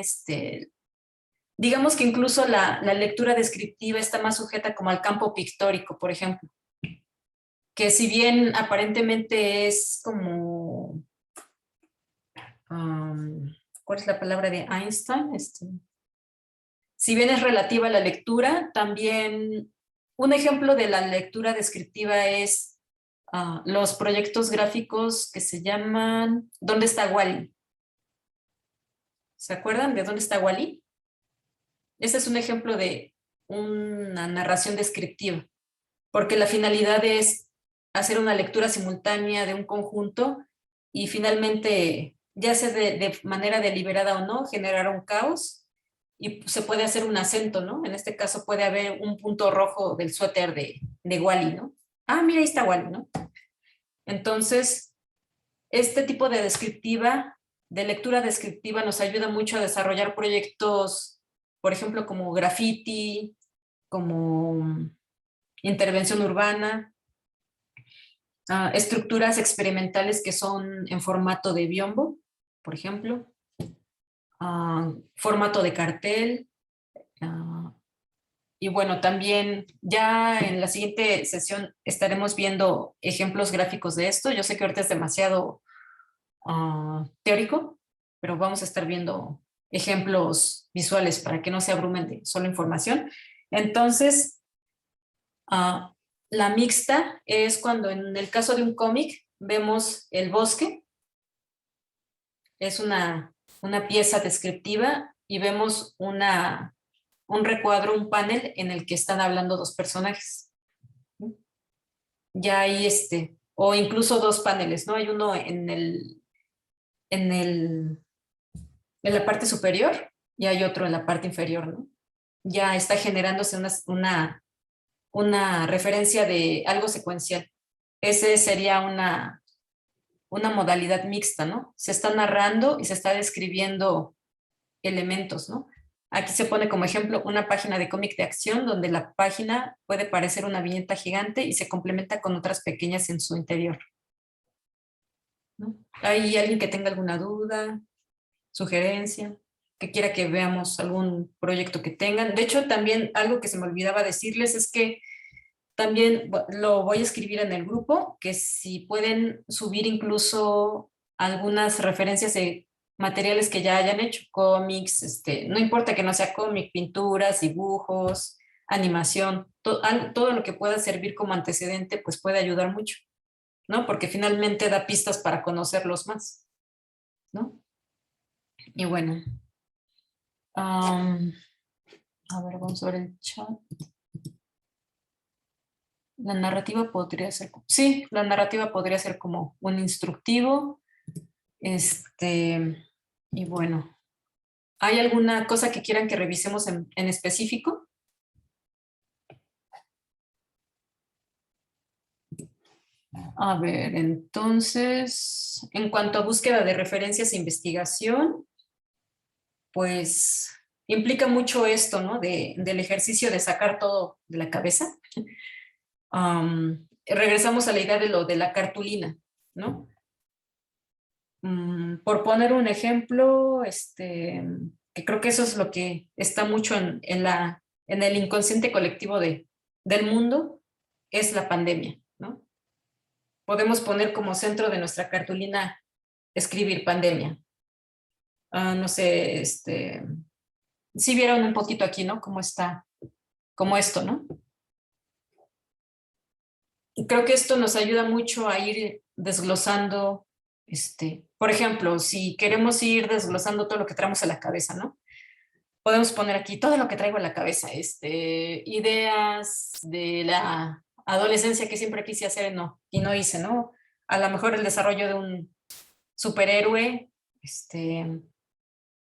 digamos que incluso la lectura descriptiva está más sujeta como al campo pictórico, por ejemplo, que si bien aparentemente es como, ¿cuál es la palabra de Einstein? Si bien es relativa a la lectura, también un ejemplo de la lectura descriptiva es los proyectos gráficos que se llaman ¿Dónde está Wally? ¿Se acuerdan de ¿Dónde está Wally? Este es un ejemplo de una narración descriptiva, porque la finalidad es hacer una lectura simultánea de un conjunto y finalmente, ya sea de manera deliberada o no, generar un caos y se puede hacer un acento, ¿no? En este caso puede haber un punto rojo del suéter de Wally, ¿no? Mira, ahí está Wally, ¿no? Entonces, este tipo de lectura descriptiva nos ayuda mucho a desarrollar proyectos, por ejemplo, como graffiti, como intervención urbana, estructuras experimentales que son en formato de biombo, por ejemplo, formato de cartel, y bueno, también ya en la siguiente sesión estaremos viendo ejemplos gráficos de esto. Yo sé que ahorita es demasiado teórico, pero vamos a estar viendo ejemplos visuales para que no se abrumen de solo información. Entonces, la mixta es cuando en el caso de un cómic vemos el bosque, es una pieza descriptiva y vemos un recuadro, un panel en el que están hablando dos personajes. Ya hay o incluso dos paneles, ¿no? Hay uno en la parte superior y hay otro en la parte inferior, ¿no? Ya está generándose una referencia de algo secuencial. Ese sería una modalidad mixta, ¿no? Se está narrando y se está describiendo elementos, ¿no? Aquí se pone como ejemplo una página de cómic de acción donde la página puede parecer una viñeta gigante y se complementa con otras pequeñas en su interior, ¿no? ¿Hay alguien que tenga alguna duda, sugerencia, que quiera que veamos algún proyecto que tengan? De hecho, también algo que se me olvidaba decirles es que también lo voy a escribir en el grupo, que si pueden subir incluso algunas referencias de materiales que ya hayan hecho, cómics, no importa que no sea cómic, pinturas, dibujos, animación, todo lo que pueda servir como antecedente, pues puede ayudar mucho, ¿no? Porque finalmente da pistas para conocerlos más, ¿no? Y bueno, a ver, vamos a ver el chat. La narrativa podría ser, sí, la narrativa podría ser como un instructivo. Y bueno, ¿hay alguna cosa que quieran que revisemos en específico? A ver, entonces, en cuanto a búsqueda de referencias e investigación, pues implica mucho esto, ¿no? Del ejercicio de sacar todo de la cabeza. Regresamos a la idea de lo de la cartulina, ¿no? Por poner un ejemplo, que creo que eso es lo que está mucho en el inconsciente colectivo del mundo, es la pandemia, ¿no? Podemos poner como centro de nuestra cartulina escribir pandemia. No sé, si vieron un poquito aquí, ¿no? Cómo está, como esto, ¿no? Y creo que esto nos ayuda mucho a ir desglosando, por ejemplo, si queremos ir desglosando todo lo que traemos a la cabeza, ¿no? Podemos poner aquí todo lo que traigo a la cabeza, ideas de la adolescencia que siempre quise hacer, no, y no hice, ¿no? A lo mejor el desarrollo de un superhéroe,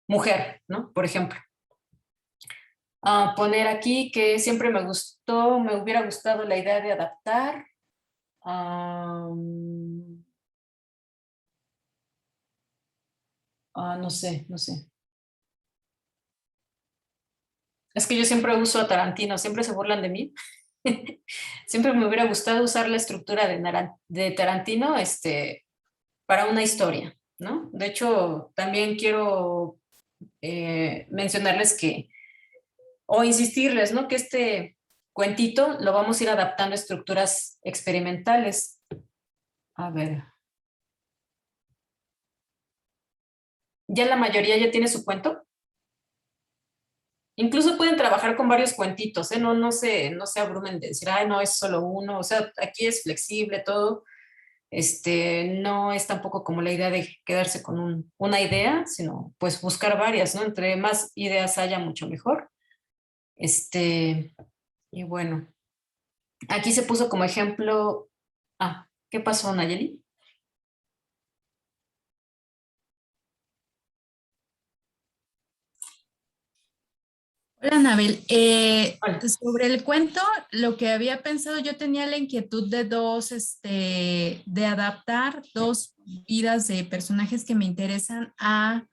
mujer, ¿no? Por ejemplo. Poner aquí que siempre me hubiera gustado la idea de adaptar. No sé. Es que yo siempre uso a Tarantino, siempre se burlan de mí. Siempre me hubiera gustado usar la estructura de Tarantino para una historia, ¿no? De hecho, también quiero mencionarles o insistirles, ¿no? Que este cuentito lo vamos a ir adaptando a estructuras experimentales. A ver. ¿Ya la mayoría ya tiene su cuento? Incluso pueden trabajar con varios cuentitos, ¿eh? No se abrumen de decir, ay, no, es solo uno. O sea, aquí es flexible todo. No es tampoco como la idea de quedarse con una idea, sino pues buscar varias, ¿no? Entre más ideas haya, mucho mejor. Y bueno, aquí se puso como ejemplo, ¿qué pasó, Nayeli? Hola, Anabel. Hola. Sobre el cuento, lo que había pensado, yo tenía la inquietud de de adaptar dos vidas de personajes que me interesan a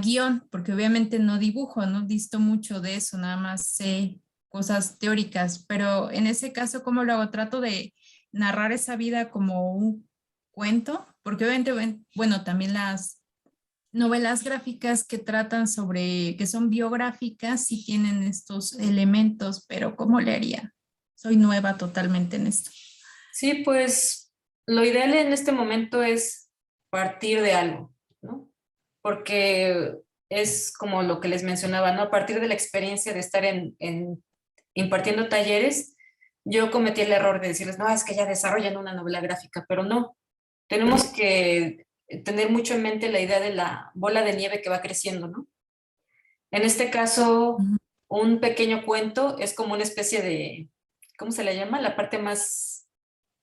guión, porque obviamente no dibujo, no visto mucho de eso, nada más sé cosas teóricas, pero en ese caso, ¿cómo lo hago? Trato de narrar esa vida como un cuento, porque obviamente, bueno, también las novelas gráficas que tratan sobre, que son biográficas, sí tienen estos elementos, pero ¿cómo le haría? Soy nueva totalmente en esto. Sí, pues lo ideal en este momento es partir de algo, ¿no? Porque es como lo que les mencionaba, ¿no? A partir de la experiencia de estar impartiendo talleres, yo cometí el error de decirles, no, es que ya desarrollan una novela gráfica, pero no. Tenemos que tener mucho en mente la idea de la bola de nieve que va creciendo, ¿no? En este caso, un pequeño cuento es como una especie de, ¿cómo se le llama? La parte más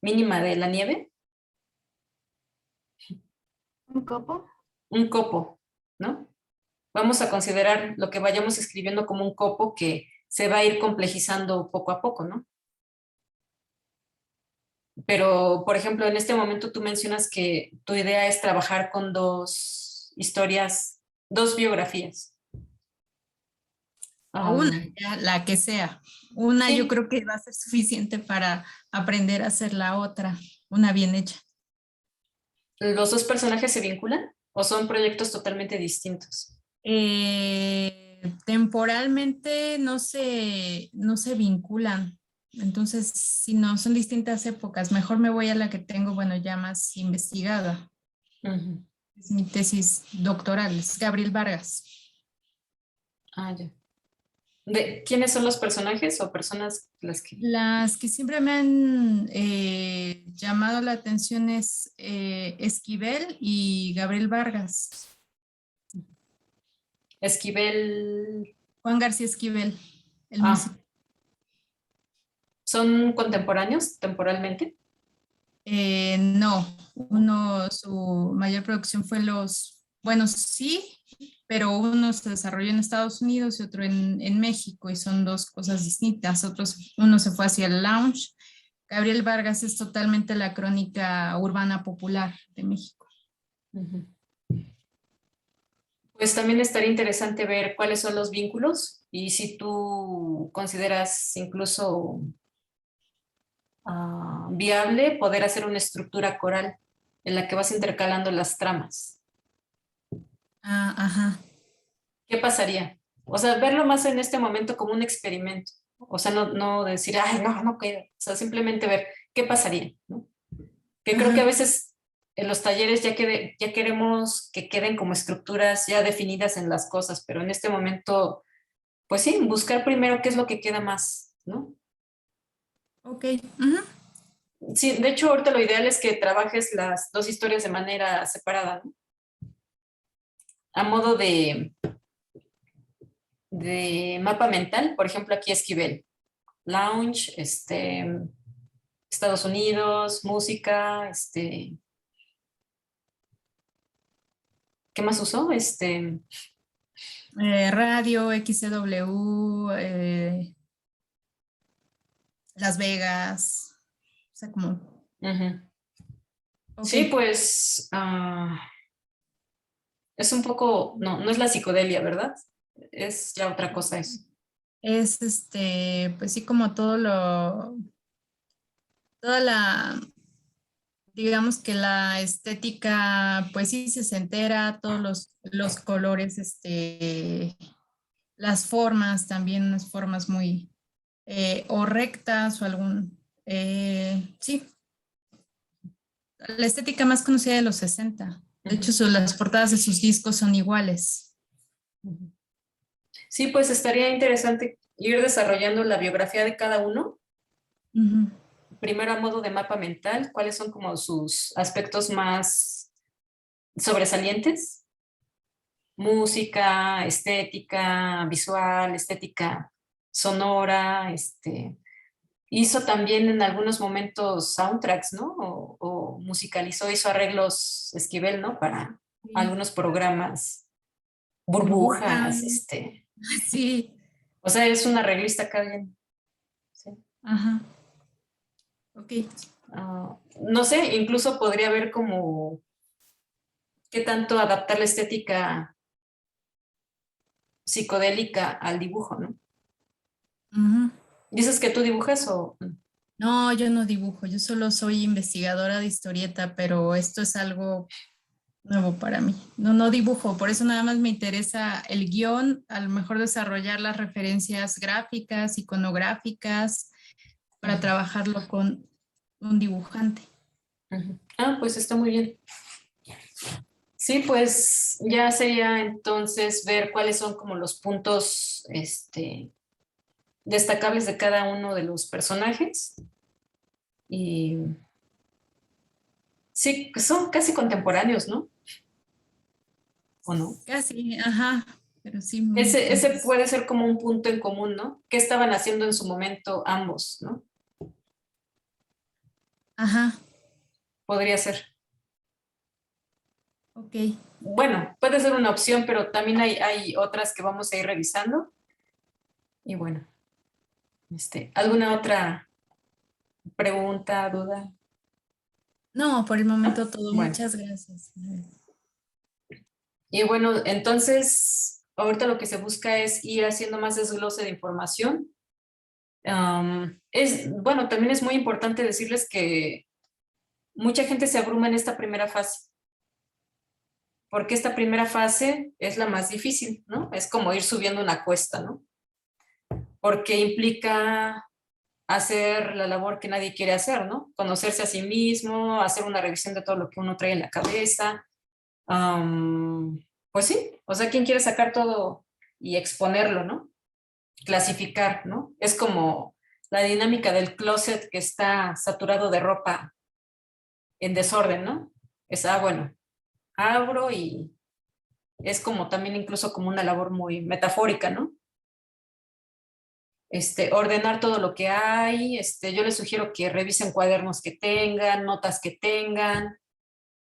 mínima de la nieve. ¿Un copo? Un copo, ¿no? Vamos a considerar lo que vayamos escribiendo como un copo que se va a ir complejizando poco a poco, ¿no? Pero, por ejemplo, en este momento tú mencionas que tu idea es trabajar con dos historias, dos biografías. O una, ya, la que sea. Una Sí. yo creo que va a ser suficiente para aprender a hacer la otra, una bien hecha. ¿Los dos personajes se vinculan o son proyectos totalmente distintos? Temporalmente no se vinculan. Entonces, si no, son distintas épocas. Mejor me voy a la que tengo, bueno, ya más investigada. Ujú. Es mi tesis doctoral, es Gabriel Vargas. Ah, ya. ¿Quiénes son los personajes o personas las que... Las que siempre me han llamado la atención es Esquivel y Gabriel Vargas. Esquivel... Juan García Esquivel, el Ah, músico. ¿son contemporáneos temporalmente? No, uno, su mayor producción fue bueno, sí, pero uno se desarrolló en Estados Unidos y otro en México, y son dos cosas distintas. Uno se fue hacia el lounge. Gabriel Vargas es totalmente la crónica urbana popular de México. Ujú. Pues también estaría interesante ver cuáles son los vínculos y si tú consideras incluso viable poder hacer una estructura coral en la que vas intercalando las tramas. Ah, ajá. ¿Qué pasaría? O sea, verlo más en este momento como un experimento. O sea, no decir, ay, no queda. O sea, simplemente ver qué pasaría, ¿no? Que creo que a Ajá. veces en los talleres ya queremos que queden como estructuras ya definidas en las cosas, pero en este momento, pues sí, buscar primero qué es lo que queda más, ¿no? Ok. Ujú. Sí, de hecho, ahorita lo ideal es que trabajes las dos historias de manera separada, ¿no? A modo de mapa mental, por ejemplo, aquí Esquivel, lounge, Estados Unidos, música, ¿qué más usó? Radio, XCW, Las Vegas, o sea, como, Ujú. ok. Sí, pues es un poco, no es la psicodelia, ¿verdad? Es ya otra cosa eso. Es pues sí, como toda la, digamos que la estética, pues sí, se entera, todos los colores, las formas también, unas formas muy, o rectas o sí, la estética más conocida de los 60. De hecho, las portadas de sus discos son iguales. Ujú. Sí, pues estaría interesante ir desarrollando la biografía de cada uno, Ujú. primero a modo de mapa mental, cuáles son como sus aspectos más sobresalientes, música, estética visual, estética sonora, hizo también en algunos momentos soundtracks, ¿no? O musicalizó, hizo arreglos Esquivel, ¿no? Para Sí. algunos programas, Burbuja, burbujas, sí, o sea, es un arreglista acá bien. Sí. ajá, ok. No sé, incluso podría ver como qué tanto adaptar la estética psicodélica al dibujo, ¿no? Ujú. ¿Dices que tú dibujas o...? No, yo no dibujo, yo solo soy investigadora de historieta, pero esto es algo nuevo para mí. No dibujo, por eso nada más me interesa el guión, a lo mejor desarrollar las referencias gráficas, iconográficas, para trabajarlo con un dibujante. Ujú. Pues está muy bien. Sí, pues ya sería entonces ver cuáles son como los puntos destacables de cada uno de los personajes. Y sí, que son casi contemporáneos, ¿no? ¿O no? Casi, ajá, pero sí muy Ese puede ser como un punto en común, ¿no? ¿Qué estaban haciendo en su momento ambos, ¿no? Ajá, Podría ser. ok. Bueno, puede ser una opción, pero también hay otras que vamos a ir revisando. Y bueno, ¿alguna otra pregunta, duda? No, por el momento todo. Bueno, Muchas gracias. y bueno, entonces ahorita lo que se busca es ir haciendo más desglose de información. Bueno, también es muy importante decirles que mucha gente se abruma en esta primera fase, porque esta primera fase es la más difícil, ¿no? Es como ir subiendo una cuesta, ¿no? Porque implica hacer la labor que nadie quiere hacer, ¿no? Conocerse a sí mismo, hacer una revisión de todo lo que uno trae en la cabeza. Pues sí, o sea, ¿quién quiere sacar todo y exponerlo, ¿no? Clasificar, ¿no? Es como la dinámica del closet que está saturado de ropa en desorden, ¿no? Bueno, abro y es como también incluso como una labor muy metafórica, ¿no? Ordenar todo lo que hay. Yo les sugiero que revisen cuadernos que tengan, notas que tengan,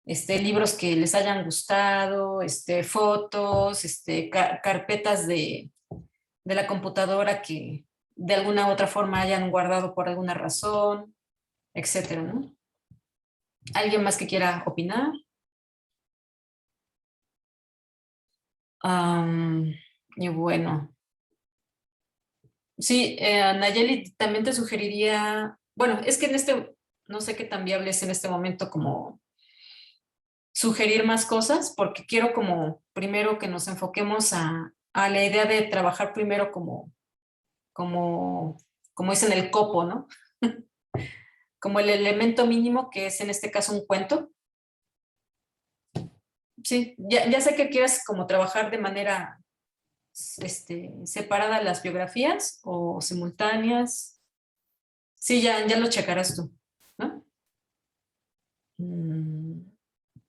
libros que les hayan gustado, fotos, carpetas de la computadora que de alguna u otra forma hayan guardado por alguna razón, etcétera, ¿no? ¿Alguien más que quiera opinar? Y bueno, sí, Nayeli, también te sugeriría, bueno, es que no sé qué tan viable es en este momento como sugerir más cosas, porque quiero como primero que nos enfoquemos a la idea de trabajar primero como es en el copo, ¿no? Como el elemento mínimo que es en este caso un cuento. Sí, ya sé que quieres como trabajar de manera separada las biografías o simultáneas. Sí, ya lo checarás tú, ¿no?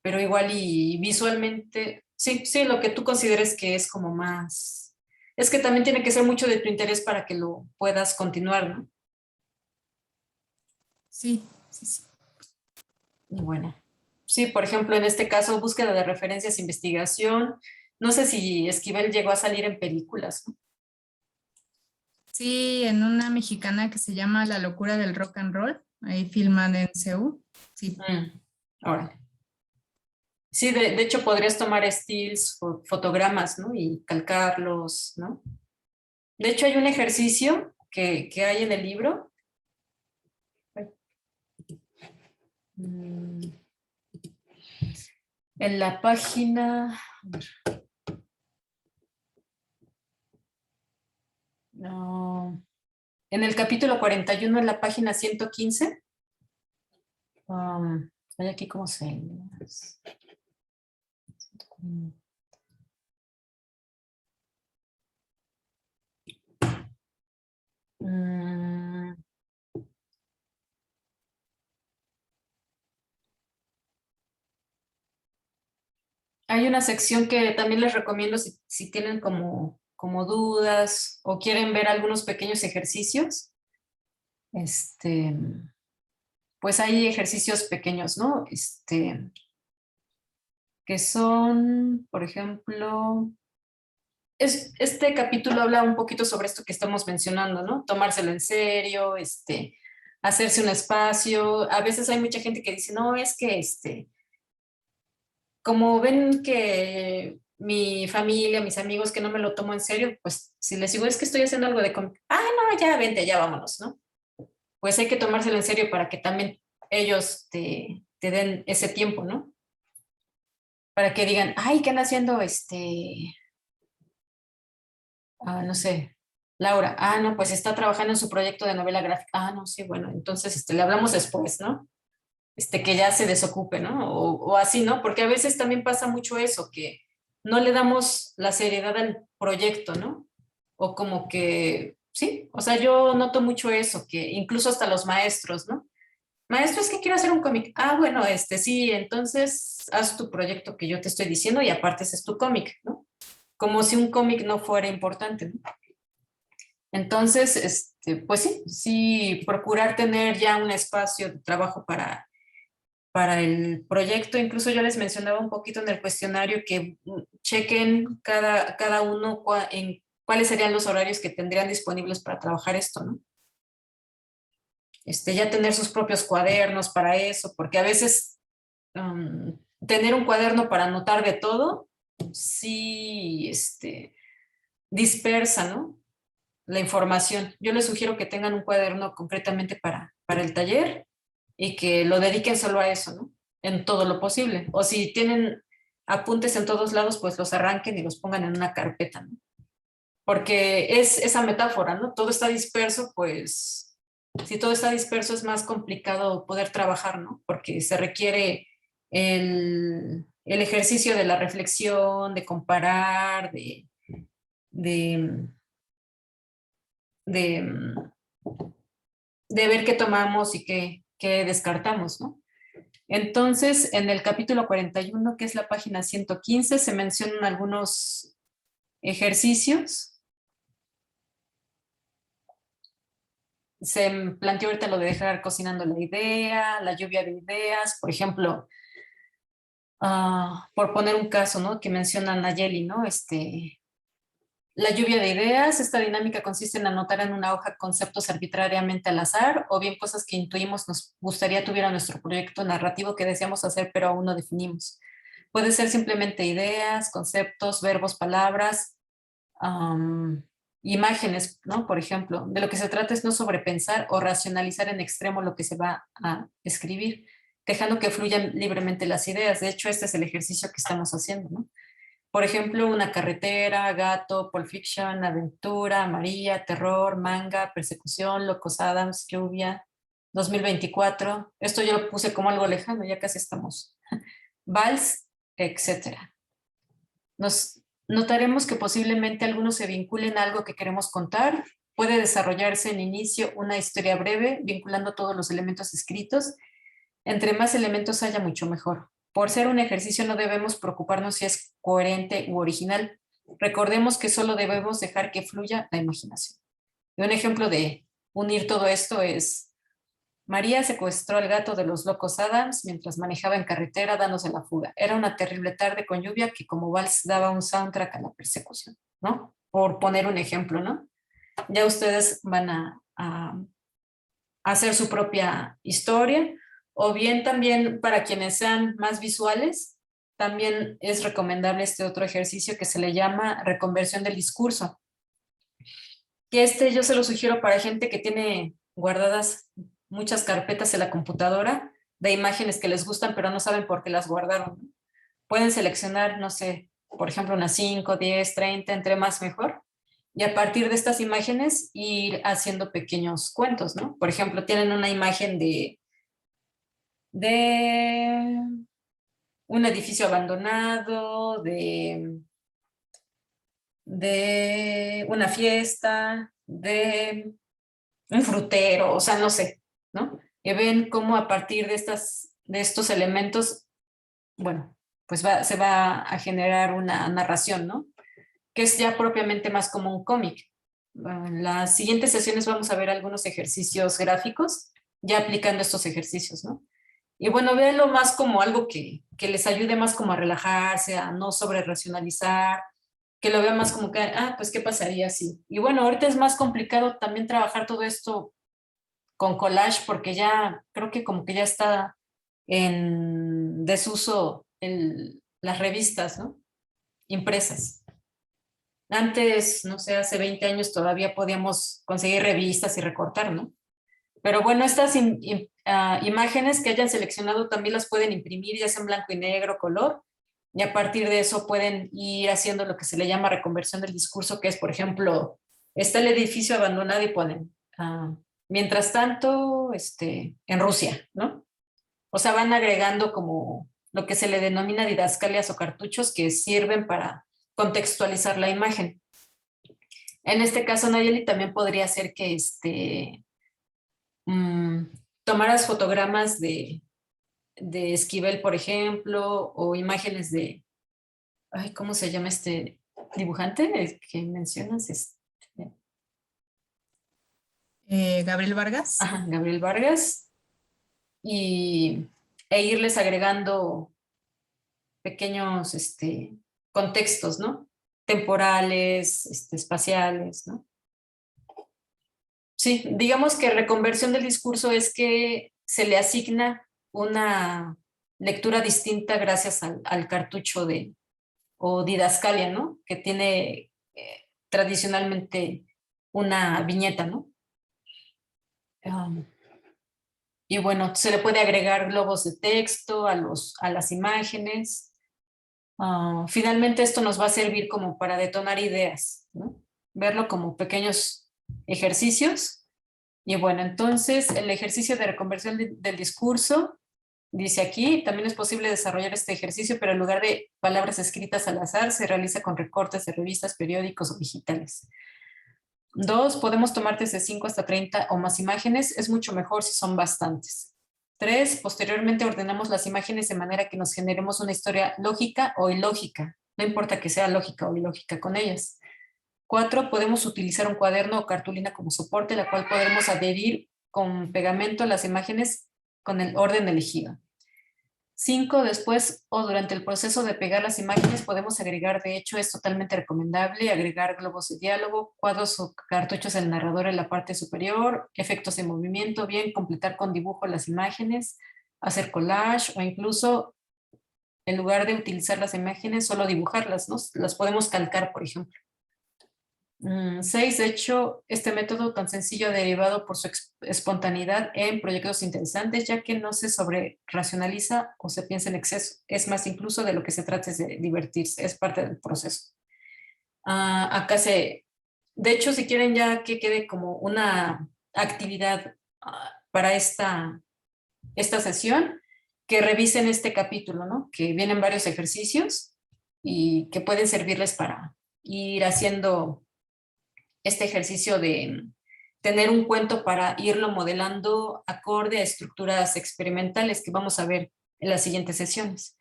Pero igual y visualmente, sí, lo que tú consideres que es como más, es que también tiene que ser mucho de tu interés para que lo puedas continuar, ¿no? Sí. Y bueno, sí, por ejemplo, en este caso, búsqueda de referencias, investigación. No sé si Esquivel llegó a salir en películas, ¿no? Sí, en una mexicana que se llama La locura del rock and roll, ahí filman en Seúl. Sí. Órale. Sí, de hecho podrías tomar stills, fotogramas, ¿no? Y calcarlos, ¿no? De hecho hay un ejercicio que hay en el libro. En la página... No, en el capítulo 41, en la página 115. Hay aquí cómo se... Hay una sección que también les recomiendo si tienen como dudas o quieren ver algunos pequeños ejercicios. Pues hay ejercicios pequeños, ¿no? Que son, por ejemplo, este capítulo habla un poquito sobre esto que estamos mencionando, ¿no? Tomárselo en serio, hacerse un espacio. A veces hay mucha gente que dice, no, es que como ven que mi familia, mis amigos, que no me lo tomo en serio, pues si les digo, es que estoy haciendo algo de cómic, no, ya vente, ya vámonos, ¿no? Pues hay que tomárselo en serio para que también ellos te den ese tiempo, ¿no? Para que digan, ay, ¿qué anda haciendo no sé, Laura? No, pues está trabajando en su proyecto de novela gráfica. No, sí, bueno, entonces le hablamos después, ¿no? Que ya se desocupe, ¿no? O así, ¿no? Porque a veces también pasa mucho eso, que no le damos la seriedad al proyecto, ¿no? O como que, sí, o sea, yo noto mucho eso, que incluso hasta los maestros, ¿no? Maestro, es que quiero hacer un cómic. Bueno, sí, entonces haz tu proyecto que yo te estoy diciendo y aparte ese es tu cómic, ¿no? Como si un cómic no fuera importante, ¿no? Entonces, pues sí, procurar tener ya un espacio de trabajo para el proyecto. Incluso yo les mencionaba un poquito en el cuestionario que chequen cada uno en cuáles serían los horarios que tendrían disponibles para trabajar esto, ¿no? Ya tener sus propios cuadernos para eso, porque a veces tener un cuaderno para anotar de todo, sí, dispersa, ¿no? La información. Yo les sugiero que tengan un cuaderno concretamente para el taller y que lo dediquen solo a eso, ¿no? En todo lo posible. O si tienen apuntes en todos lados, pues los arranquen y los pongan en una carpeta, ¿no? Porque es esa metáfora, ¿no? Todo está disperso, pues si todo está disperso es más complicado poder trabajar, ¿no? Porque se requiere el ejercicio de la reflexión, de comparar, de, de, de ver qué tomamos y qué descartamos, ¿no? Entonces, en el capítulo 41, que es la página 115, se mencionan algunos ejercicios. Se planteó ahorita lo de dejar cocinando la idea, la lluvia de ideas, por ejemplo, por poner un caso, ¿no? Que menciona Nayeli, ¿no? La lluvia de ideas, esta dinámica consiste en anotar en una hoja conceptos arbitrariamente al azar o bien cosas que intuimos nos gustaría tuviera nuestro proyecto narrativo que deseamos hacer pero aún no definimos. Puede ser simplemente ideas, conceptos, verbos, palabras, imágenes, ¿no? Por ejemplo, de lo que se trata es no sobrepensar o racionalizar en extremo lo que se va a escribir, dejando que fluyan libremente las ideas. De hecho, este es el ejercicio que estamos haciendo, ¿no? Por ejemplo, una carretera, gato, Pulp Fiction, aventura, María, terror, manga, persecución, Locos Adams, lluvia, 2024. Esto yo lo puse como algo lejano, ya casi estamos. Vals, etcétera. Nos notaremos que posiblemente algunos se vinculen a algo que queremos contar. Puede desarrollarse en inicio una historia breve, vinculando todos los elementos escritos. Entre más elementos haya, mucho mejor. Por ser un ejercicio no debemos preocuparnos si es coherente u original. Recordemos que solo debemos dejar que fluya la imaginación. Y un ejemplo de unir todo esto es: María secuestró al gato de los Locos Adams mientras manejaba en carretera dándose la fuga. Era una terrible tarde con lluvia que como vals daba un soundtrack a la persecución, ¿no? Por poner un ejemplo, ¿no? Ya ustedes van a hacer su propia historia, o bien también para quienes sean más visuales, también es recomendable este otro ejercicio que se le llama reconversión del discurso. Que yo se lo sugiero para gente que tiene guardadas muchas carpetas en la computadora de imágenes que les gustan pero no saben por qué las guardaron. Pueden seleccionar, no sé, por ejemplo, unas 5, 10, 30, entre más mejor. Y a partir de estas imágenes ir haciendo pequeños cuentos, ¿no? Por ejemplo, tienen una imagen de un edificio abandonado, de una fiesta, de un frutero, o sea, no sé, ¿no? Y ven cómo a partir de estos elementos, bueno, pues se va a generar una narración, ¿no? Que es ya propiamente más como un cómic. En las siguientes sesiones vamos a ver algunos ejercicios gráficos, ya aplicando estos ejercicios, ¿no? Y bueno, véanlo más como algo que les ayude más como a relajarse, a no sobre racionalizar, que lo vean más como que, pues ¿qué pasaría si? Y bueno, ahorita es más complicado también trabajar todo esto con collage porque ya creo que como que ya está en desuso las revistas, ¿no? Impresas. Antes, no sé, hace 20 años todavía podíamos conseguir revistas y recortar, ¿no? Pero bueno, estas imágenes que hayan seleccionado también las pueden imprimir, ya sea en blanco y negro, color, y a partir de eso pueden ir haciendo lo que se le llama reconversión del discurso, que es, por ejemplo, está el edificio abandonado y ponen, mientras tanto, en Rusia, ¿no? O sea, van agregando como lo que se le denomina didascalias o cartuchos que sirven para contextualizar la imagen. En este caso, Nayeli, también podría ser que tomaras fotogramas de Esquivel, por ejemplo, o imágenes de, ¿cómo se llama este dibujante el que mencionas? Gabriel Vargas. Ajá, Gabriel Vargas, e irles agregando pequeños contextos, ¿no? Temporales, espaciales, ¿no? Sí, digamos que reconversión del discurso es que se le asigna una lectura distinta gracias al cartucho o didascalia, ¿no? Que tiene tradicionalmente una viñeta, ¿no? Y bueno, se le puede agregar globos de texto a las imágenes. Finalmente esto nos va a servir como para detonar ideas, ¿no? Verlo como pequeños ejercicios. Y bueno, entonces el ejercicio de reconversión del discurso, dice aquí, también es posible desarrollar este ejercicio, pero en lugar de palabras escritas al azar, se realiza con recortes de revistas, periódicos o digitales. 2, podemos tomar desde 5 hasta 30 o más imágenes, es mucho mejor si son bastantes. 3, posteriormente ordenamos las imágenes de manera que nos generemos una historia lógica o ilógica, no importa que sea lógica o ilógica con ellas. 4, podemos utilizar un cuaderno o cartulina como soporte, la cual podremos adherir con pegamento a las imágenes con el orden elegido. 5, después o durante el proceso de pegar las imágenes podemos agregar, de hecho es totalmente recomendable, agregar globos de diálogo, cuadros o cartuchos del narrador en la parte superior, efectos de movimiento, bien completar con dibujo las imágenes, hacer collage o incluso en lugar de utilizar las imágenes solo dibujarlas, ¿no? Las podemos calcar, por ejemplo. 6, de hecho, este método tan sencillo ha derivado por su espontaneidad en proyectos interesantes, ya que no se sobre racionaliza o se piensa en exceso. Es más, incluso de lo que se trata es de divertirse, es parte del proceso. Acá de hecho, si quieren ya que quede como una actividad para esta sesión, que revisen este capítulo, ¿no? Que vienen varios ejercicios y que pueden servirles para ir haciendo este ejercicio de tener un cuento para irlo modelando acorde a estructuras experimentales que vamos a ver en las siguientes sesiones.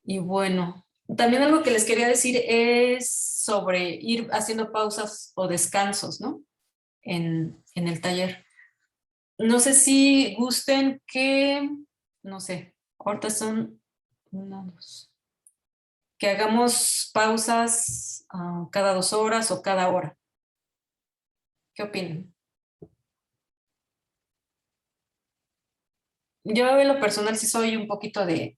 Y bueno, también algo que les quería decir es sobre ir haciendo pausas o descansos, ¿no? En el taller. No sé si gusten que, no sé, ahorita son 1, 2, que hagamos pausas cada 2 horas o cada hora. ¿Qué opinan? Yo en lo personal sí soy un poquito de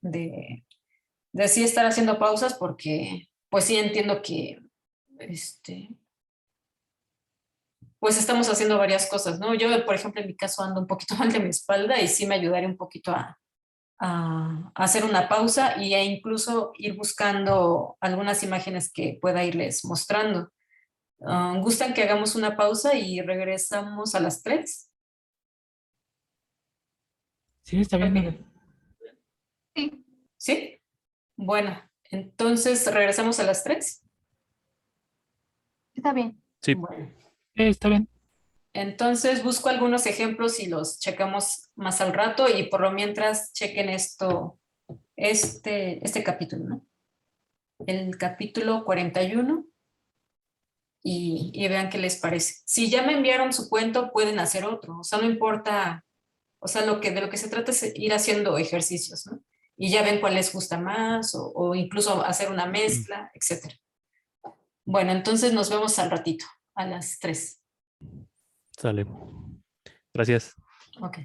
sí estar haciendo pausas porque pues sí entiendo que pues estamos haciendo varias cosas, ¿no? Yo, por ejemplo, en mi caso ando un poquito mal de mi espalda y sí me ayudaría un poquito a hacer una pausa e incluso ir buscando algunas imágenes que pueda irles mostrando. ¿Gustan que hagamos una pausa y regresamos a las 3? Sí, está bien. Okay. Sí. ¿Sí? Bueno, entonces regresamos a las 3. Está bien. Sí. Bueno. Está bien. Entonces busco algunos ejemplos y los checamos más al rato y por lo mientras chequen este capítulo, ¿no? El capítulo 41 y vean qué les parece. Si ya me enviaron su cuento, pueden hacer otro, o sea, no importa, o sea, de lo que se trata es ir haciendo ejercicios, ¿no? Y ya ven cuál les gusta más o incluso hacer una mezcla, etc. Bueno, entonces nos vemos al ratito, a las 3. Sale. Gracias. Ok.